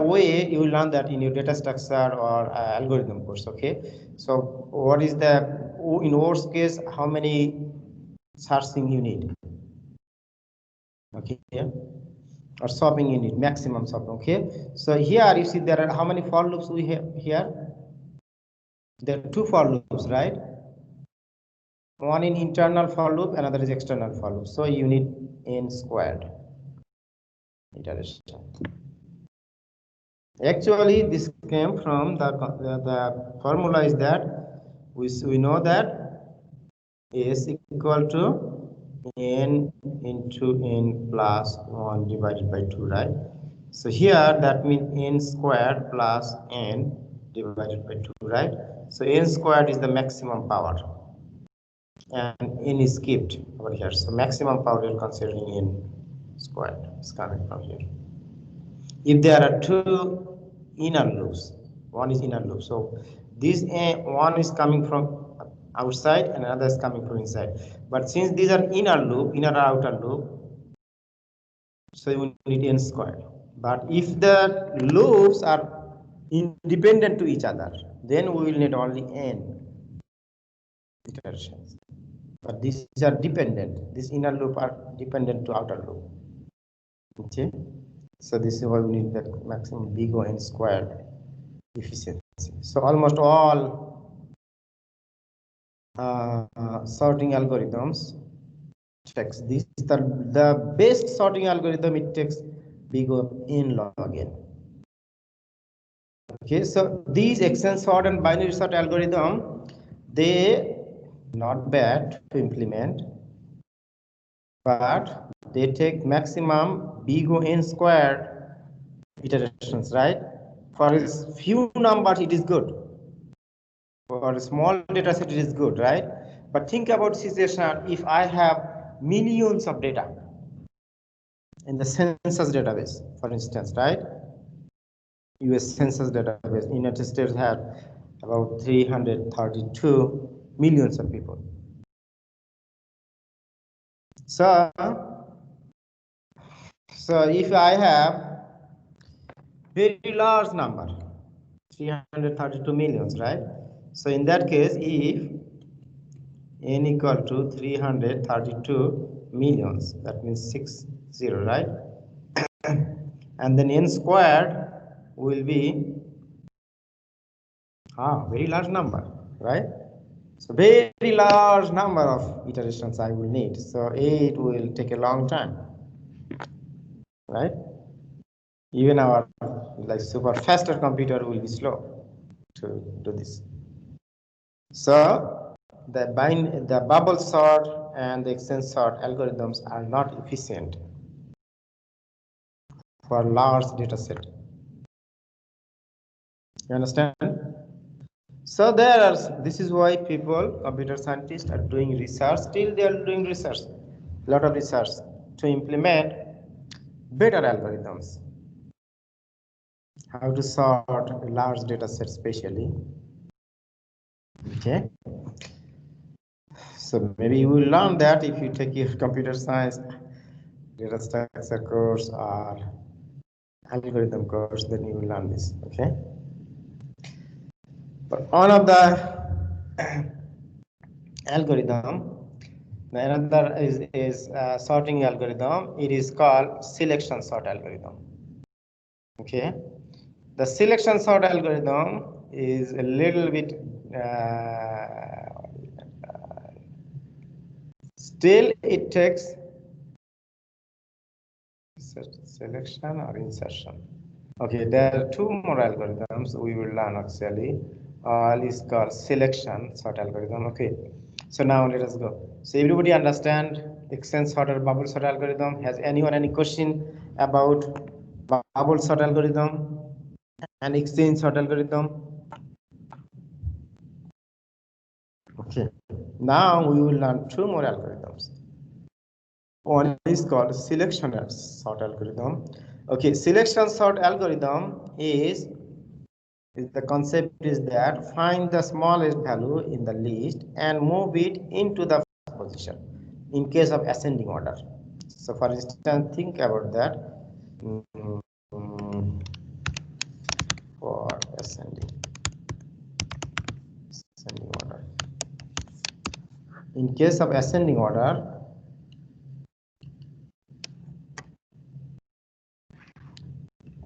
way you will learn that in your data structure or algorithm course. Okay, so what is the, in worst case, how many searching you need? Okay, or swapping you need, maximum swapping. Okay, so here you see there are how many for loops we have here? There are two for loops, right? One in internal for loop, another is external for loop. So you need n squared iteration. Actually, this came from the formula is that we know that is equal to n into n plus 1 divided by 2, right? So here that means n squared plus n divided by 2, right? So n squared is the maximum power, and n is skipped over here. So maximum power we are considering n squared is coming from here. If there are two inner loops, one is inner loop, so this one is coming from outside and another is coming from inside. But since these are inner or outer loop, so you need n squared. But if the loops are independent to each other, then we will need only n iterations. But these are dependent. These inner loop are dependent to outer loop. Okay, so this is why we need that maximum big O n squared efficiency. So almost all sorting algorithms takes this. The best sorting algorithm, it takes big O n log n. Okay, so these extend sort and binary sort algorithm, they not bad to implement, but they take maximum big O n squared iterations, right? For a few numbers, it is good. For a small data set, it is good, right? But think about situation if I have millions of data in the census database, for instance, right? US Census database, United States have about 332 millions of people. So if I have very large number, 332 millions, right? So in that case, if n equal to 332 millions, that means 60, right? And then n squared will be very large number, right? So very large number of iterations I will need. So it will take a long time, right? Even our like super faster computer will be slow to do this. So the bubble sort and the extend sort algorithms are not efficient for large data set. You understand? So this is why people, computer scientists, are doing research. Still they are doing research, a lot of research to implement better algorithms. How to sort a large data set spatially. Okay. So maybe you will learn that if you take your computer science data structure course or algorithm course, then you will learn this. Okay. But one of the algorithm, another is sorting algorithm. It is called selection sort algorithm. Okay, the selection sort algorithm is a little bit still it takes selection or insertion. Okay, there are two more algorithms we will learn actually. All is called selection sort algorithm. Okay, so now let us go. So everybody understand extend sort or bubble sort algorithm? Has anyone any question about bubble sort algorithm and exchange sort algorithm? Okay, now we will learn two more algorithms. One is called selection sort algorithm. Okay, selection sort algorithm is the concept is that find the smallest value in the list and move it into the first position in case of ascending order. So for instance, think about that. For ascending order. In case of ascending order,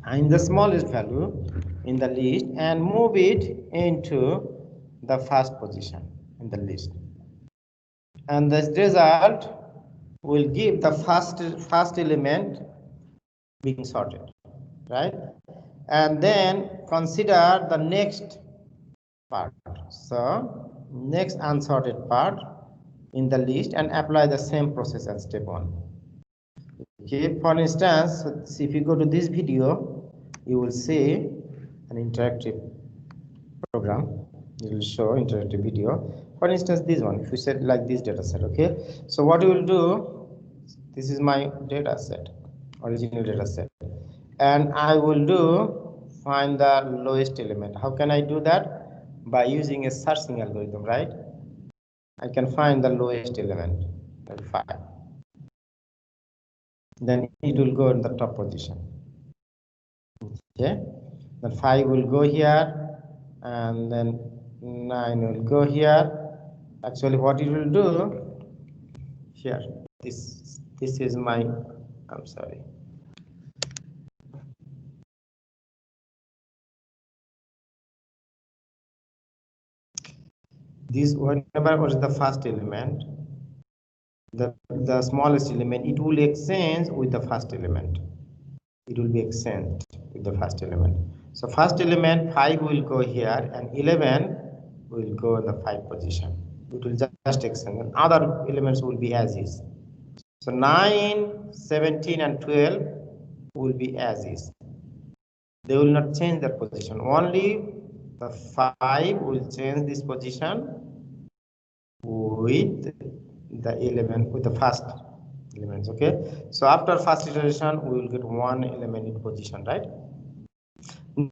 find the smallest value in the list and move it into the first position in the list. And this result will give the first element being sorted, right? And then consider the next part. So next unsorted part in the list and apply the same process as step 1. Okay, for instance, if you go to this video, you will see an interactive program. It will show interactive video. For instance, this one, if you set like this data set, okay? So what you will do, this is my data set, original data set. And I will find the lowest element. How can I do that? By using a searching algorithm, right? I can find the lowest element, like 5. Then it will go in the top position. Okay, then 5 will go here, and then 9 will go here. Actually, what it will do here, this is my, I'm sorry. This whenever was the first element, the smallest element, it will exchange with the first element. It will be exchanged with the first element. So first element 5 will go here and 11 will go in the 5 position. It will just extend, and other elements will be as is. So 9, 17 and 12 will be as is. They will not change their position. Only the 5 will change this position with the 11 with the first elements. Okay, so after first iteration we will get one element in position, right?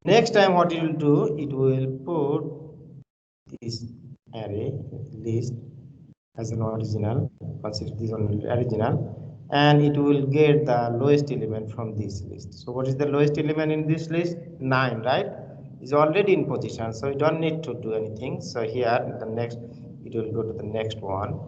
Next time what it will do, it will put this array list as an original, consider this one original, and it will get the lowest element from this list. So what is the lowest element in this list? 9, right? Is already in position, so you don't need to do anything. So here the next, it will go to the next one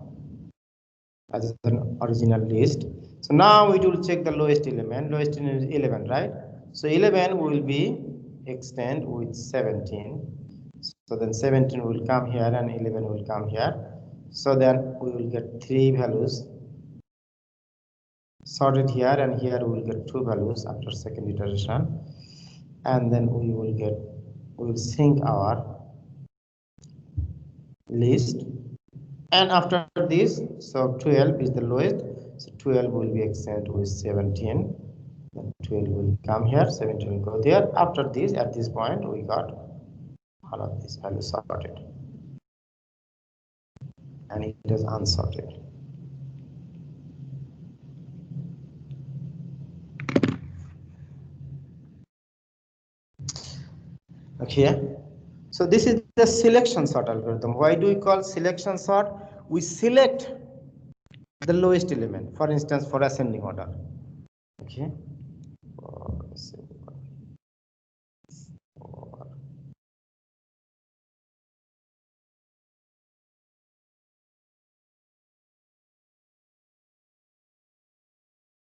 as an original list. So now it will check the lowest element. Lowest element is 11, right? So 11 will be extend with 17. So then 17 will come here and 11 will come here. So then we will get 3 values sorted here, and here we will get 2 values after second iteration, and then we will sync our list. And after this, so 12 is the lowest, so 12 will be extended with 17, then 12 will come here, 17 will go there. After this, at this point, we got all of these values sorted, and it is unsorted. Okay, so this is the selection sort algorithm. Why do we call selection sort? We select the lowest element, for instance, for ascending order. Okay,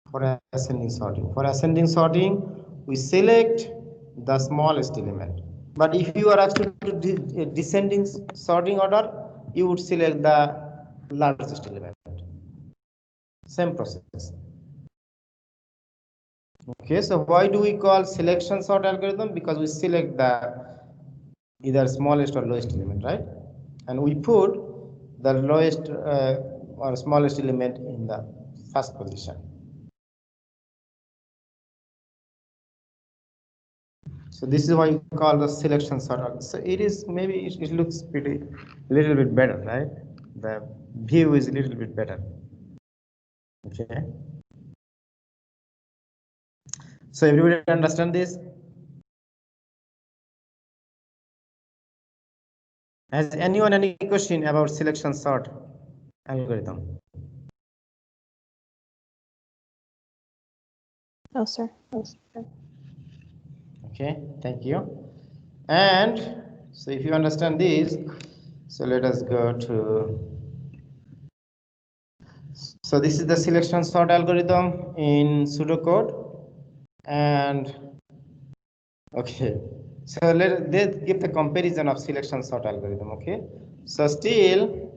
for ascending sorting. For ascending sorting, we select the smallest element. But if you are actually descending sorting order, you would select the largest element. Same process. Okay, so why do we call selection sort algorithm? Because we select the either smallest or lowest element, right? And we put the lowest or smallest element in the first position. So this is why we call the selection sort. So it is, maybe it looks pretty little bit better, right? The view is a little bit better. Okay. So everybody understand this? Has anyone any question about selection sort algorithm? No, sir. Okay, thank you. And so if you understand this, so let us go to, so this is the selection sort algorithm in pseudocode. And okay, so let's give the comparison of selection sort algorithm. Okay, so still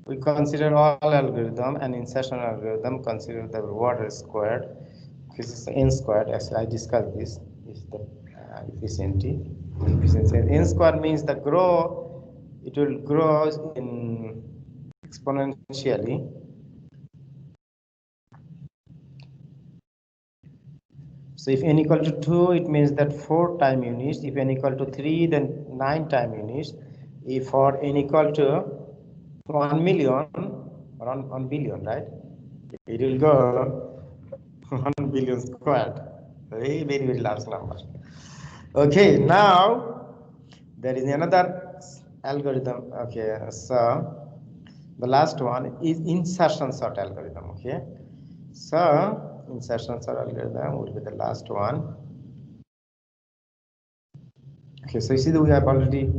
we consider all algorithm and insertion algorithm consider the word squared, which is n squared. As I discussed, this is the efficiency. N squared means the grow, it will grow in exponentially. So if n equal to 2, it means that 4 time units. If n equal to 3, then 9 time units. If for n equal to 1 million, or 1 billion, right? It will go 1 billion squared. Very, very, very large number. Okay, now there is another algorithm. Okay, so the last one is insertion sort algorithm. Okay, so insertion sort algorithm would be the last one. Okay, so you see that we have already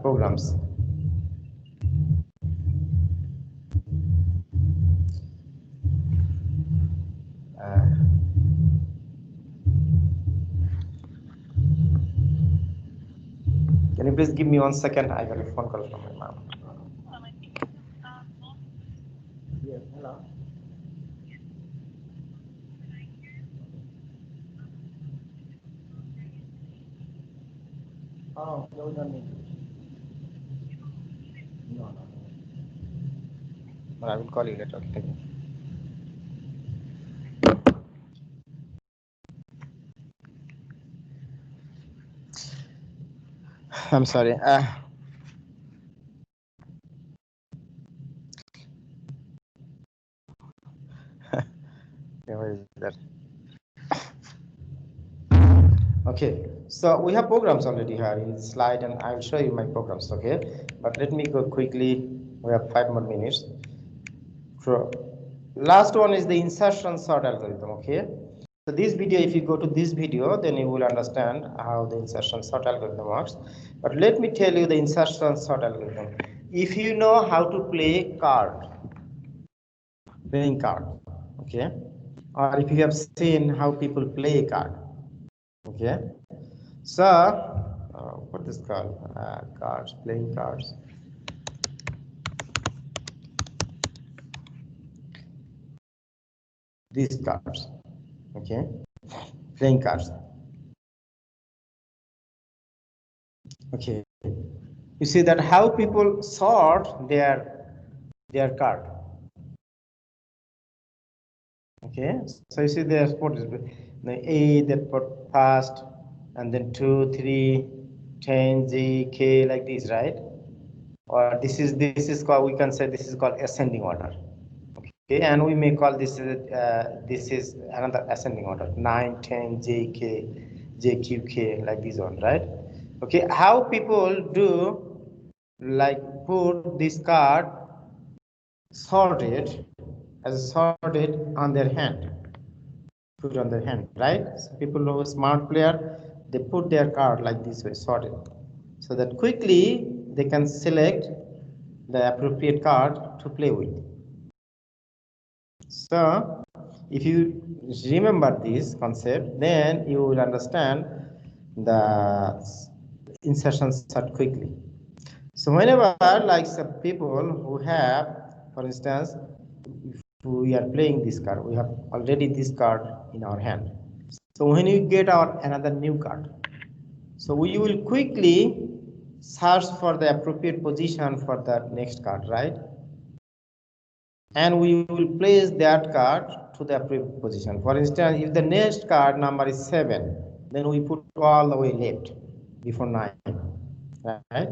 programs. Can you please give me 1 second? I got a phone call from my mom. Yes, hello. Oh, no, we don't need to. No, no, no. Well, I will call you later. Okay, thank you. I'm sorry. Where is that? Okay, so we have programs already here in this slide, and I will show you my programs. Okay, but let me go quickly. We have 5 more minutes. So last one is the insertion sort algorithm. Okay, so this video, if you go to this video, then you will understand how the insertion sort algorithm works. But let me tell you the insertion sort algorithm. If you know how to play playing card, okay, or if you have seen how people play a card, okay, so what is called cards, playing cards. These cards, okay, playing cards. Okay, you see that how people sort their card. Okay, so you see there's what is the A that put first, and then 2, 3, 10, G, K, like this, right? Or this is called, we can say this is called ascending order. Okay, and we may call this is another ascending order, 9, 10, J, K, J, Q, K, like this one, right? Okay, how people do, like put this card sorted on their hand, put on their hand, right? So people who are smart player, they put their card like this way, sorted, so that quickly they can select the appropriate card to play with. So if you remember this concept, then you will understand the insertion sort quickly. So whenever, like some people who have, for instance, if we are playing this card, we have already this card in our hand. So when you get our another new card, so we will quickly search for the appropriate position for the next card, right? And we will place that card to the appropriate position. For instance, if the next card number is 7, then we put all the way left before 9, right?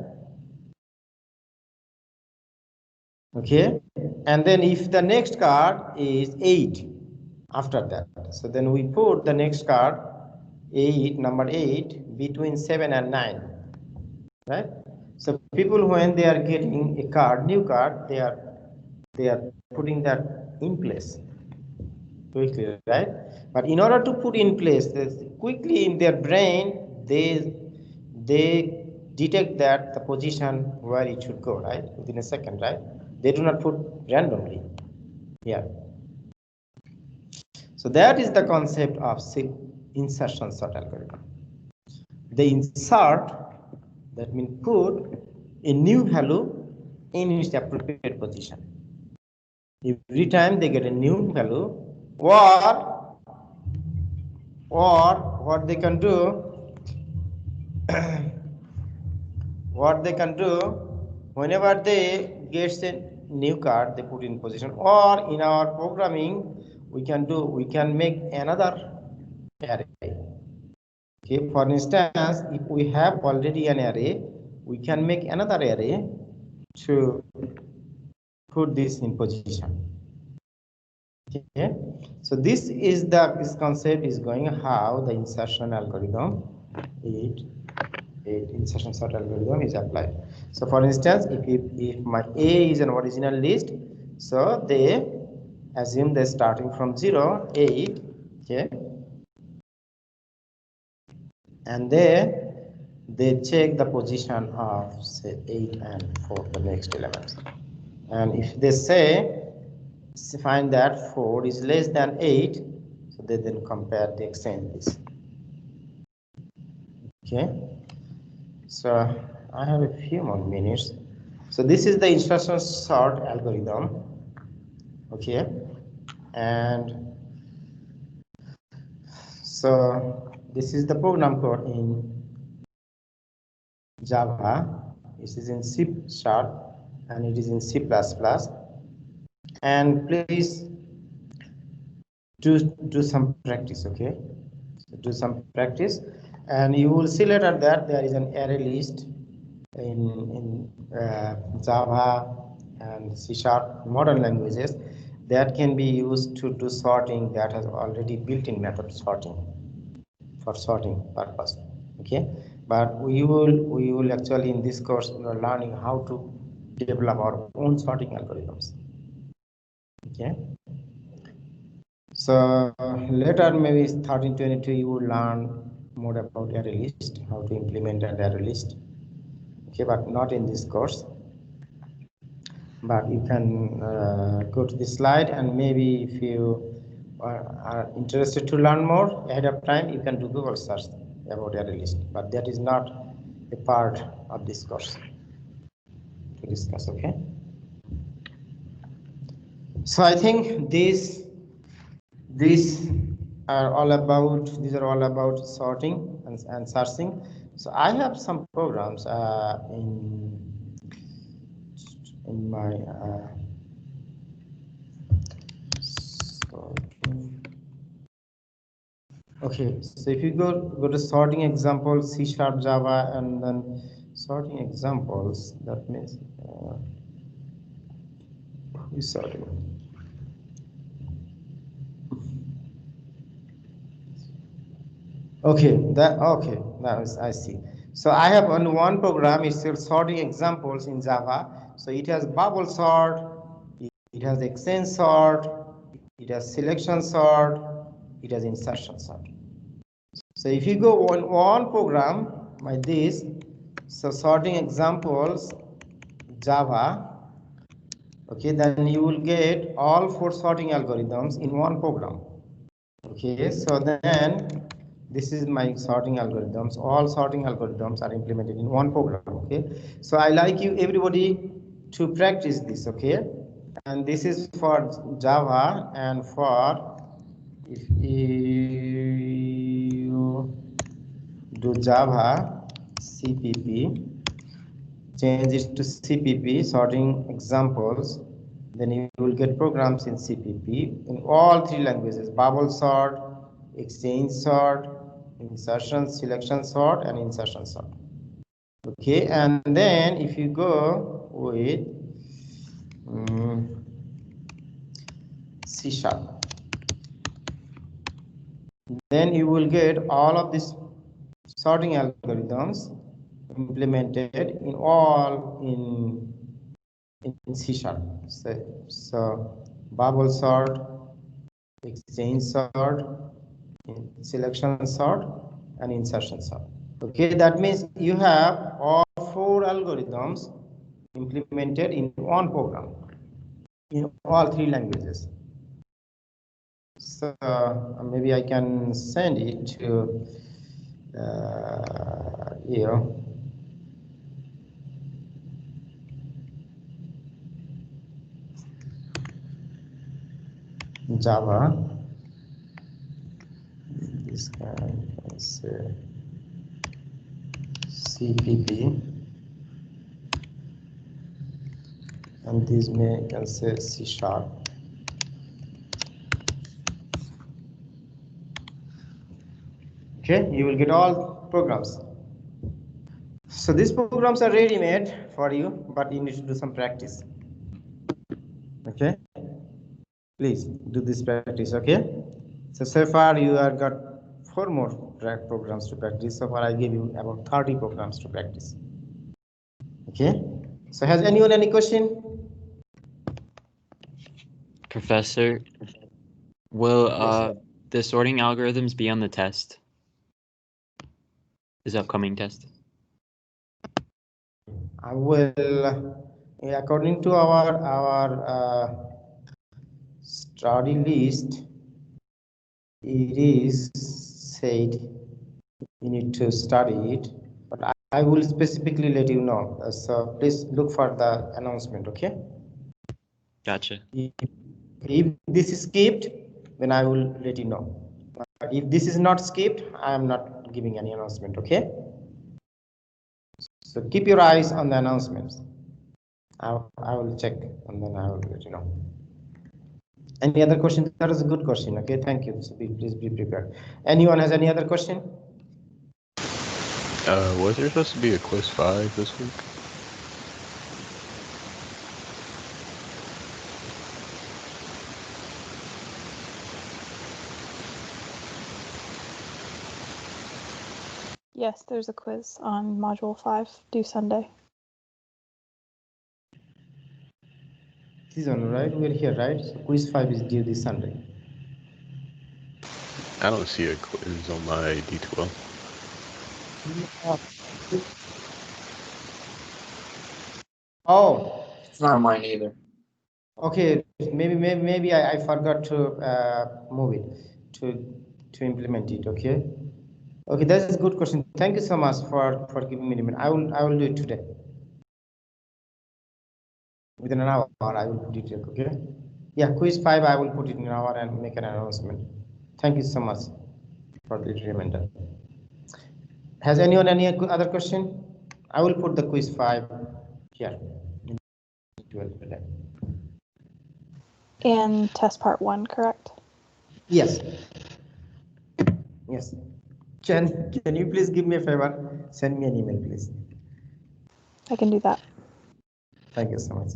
Okay, and then if the next card is 8 after that, so then we put the next card number 8 between 7 and 9, right? So people, when they are getting a card, new card, they are putting that in place quickly, right? But in order to put in place quickly in their brain, they detect that the position where it should go, right, within a second, right? They do not put randomly. Yeah. So that is the concept of insertion sort algorithm. They insert, that means put a new value in its appropriate position. Every time they get a new value, or what they can do, whenever they get a new card, they put in position, or in our programming, we can make another array. Okay, for instance, if we have already an array, we can make another array to put this in position. Okay, so this concept is going how the insertion algorithm, insertion sort algorithm is applied. So for instance, if my A is an original list, so they assume they're starting from 0, 8, okay, and they check the position of say 8 and 4, the next elements, and if they say find that 4 is less than 8, so they then compare the exchange this. Okay, so I have a few more minutes. So this is the instruction sort algorithm. Okay, and so this is the program code in Java. This is in C# and it is in C++. And please do some practice. Okay, so do some practice, and you will see later that there is an array list in Java and C# modern languages, that can be used to do sorting that has already built-in method sorting for sorting purpose. Okay, but we will actually in this course we are learning how to develop our own sorting algorithms. Okay, so later maybe 1322 you will learn more about array list, how to implement an array list. Okay, but not in this course. But you can go to this slide, and maybe if you are interested to learn more ahead of time, you can do Google search about array list. But that is not a part of this course to discuss. Okay. So I think these are all about sorting and searching. So I have some programs in my sorting. Okay, so if you go to sorting examples, C# Java, and then sorting examples, that means who's sorting? Okay, now I see. So I have only one program. It's still sorting examples in Java. So it has bubble sort, it has exchange sort, it has selection sort, it has insertion sort. So if you go on one program like this, so sorting examples Java, okay, then you will get all 4 sorting algorithms in one program. Okay, so then this is my sorting algorithms. All sorting algorithms are implemented in one program. Okay, so I like you everybody to practice this. Okay, and this is for Java, and for if you do Java CPP, change it to CPP sorting examples, then you will get programs in CPP in all 3 languages: bubble sort, exchange sort, insertion, selection sort, and insertion sort. Okay, and then if you go with C#, then you will get all of these sorting algorithms implemented in C#. So bubble sort, exchange sort, selection sort, and insertion sort. Okay, that means you have all 4 algorithms implemented in one program in all 3 languages. So maybe I can send it to you. Java, this can say CPP, and this can say C#. Okay, you will get all programs. So these programs are ready-made for you, but you need to do some practice. Okay, please do this practice. Okay, so far you have got 4 more programs to practice. So far I gave you about 30 programs to practice. Okay, so has anyone any question? Professor, will the sorting algorithms be on the test? This upcoming test? I will, according to our study list, it is said you need to study it, but I will specifically let you know. So please look for the announcement. Okay. Gotcha. If this is skipped, then I will let you know. But if this is not skipped, I am not giving any announcement. Okay. So keep your eyes on the announcements. I will check and then I will let you know. Any other question? That is a good question. Okay, thank you. So please be prepared. Anyone has any other question? Was there supposed to be a quiz 5 this week? Yes, there's a quiz on Module 5 due Sunday. This one, right? We're here, right? So quiz 5 is due this Sunday. I don't see a quiz on my D12. Oh, It's not mine either. okay. Maybe I forgot to move it to implement it. Okay. Okay, that's a good question. Thank you so much for giving me a minute. I will do it today. Within an hour, I will put it. Okay. Yeah, quiz 5. I will put it in an hour and make an announcement. Thank you so much for the reminder. Has anyone any other question? I will put the quiz 5 here. 12. And test part 1, correct? Yes. Yes. Can you please give me a favor? Send me an email, please. I can do that. Thank you so much.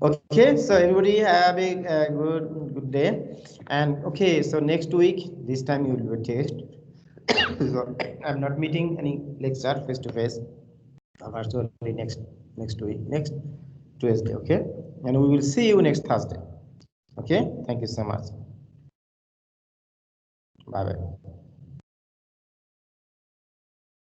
Okay, so everybody have a good day. And okay, so next week, this time you will be test. So I'm not meeting any lecture face to face. Virtually next week, next Tuesday. Okay, and we will see you next Thursday. Okay, thank you so much. Bye bye.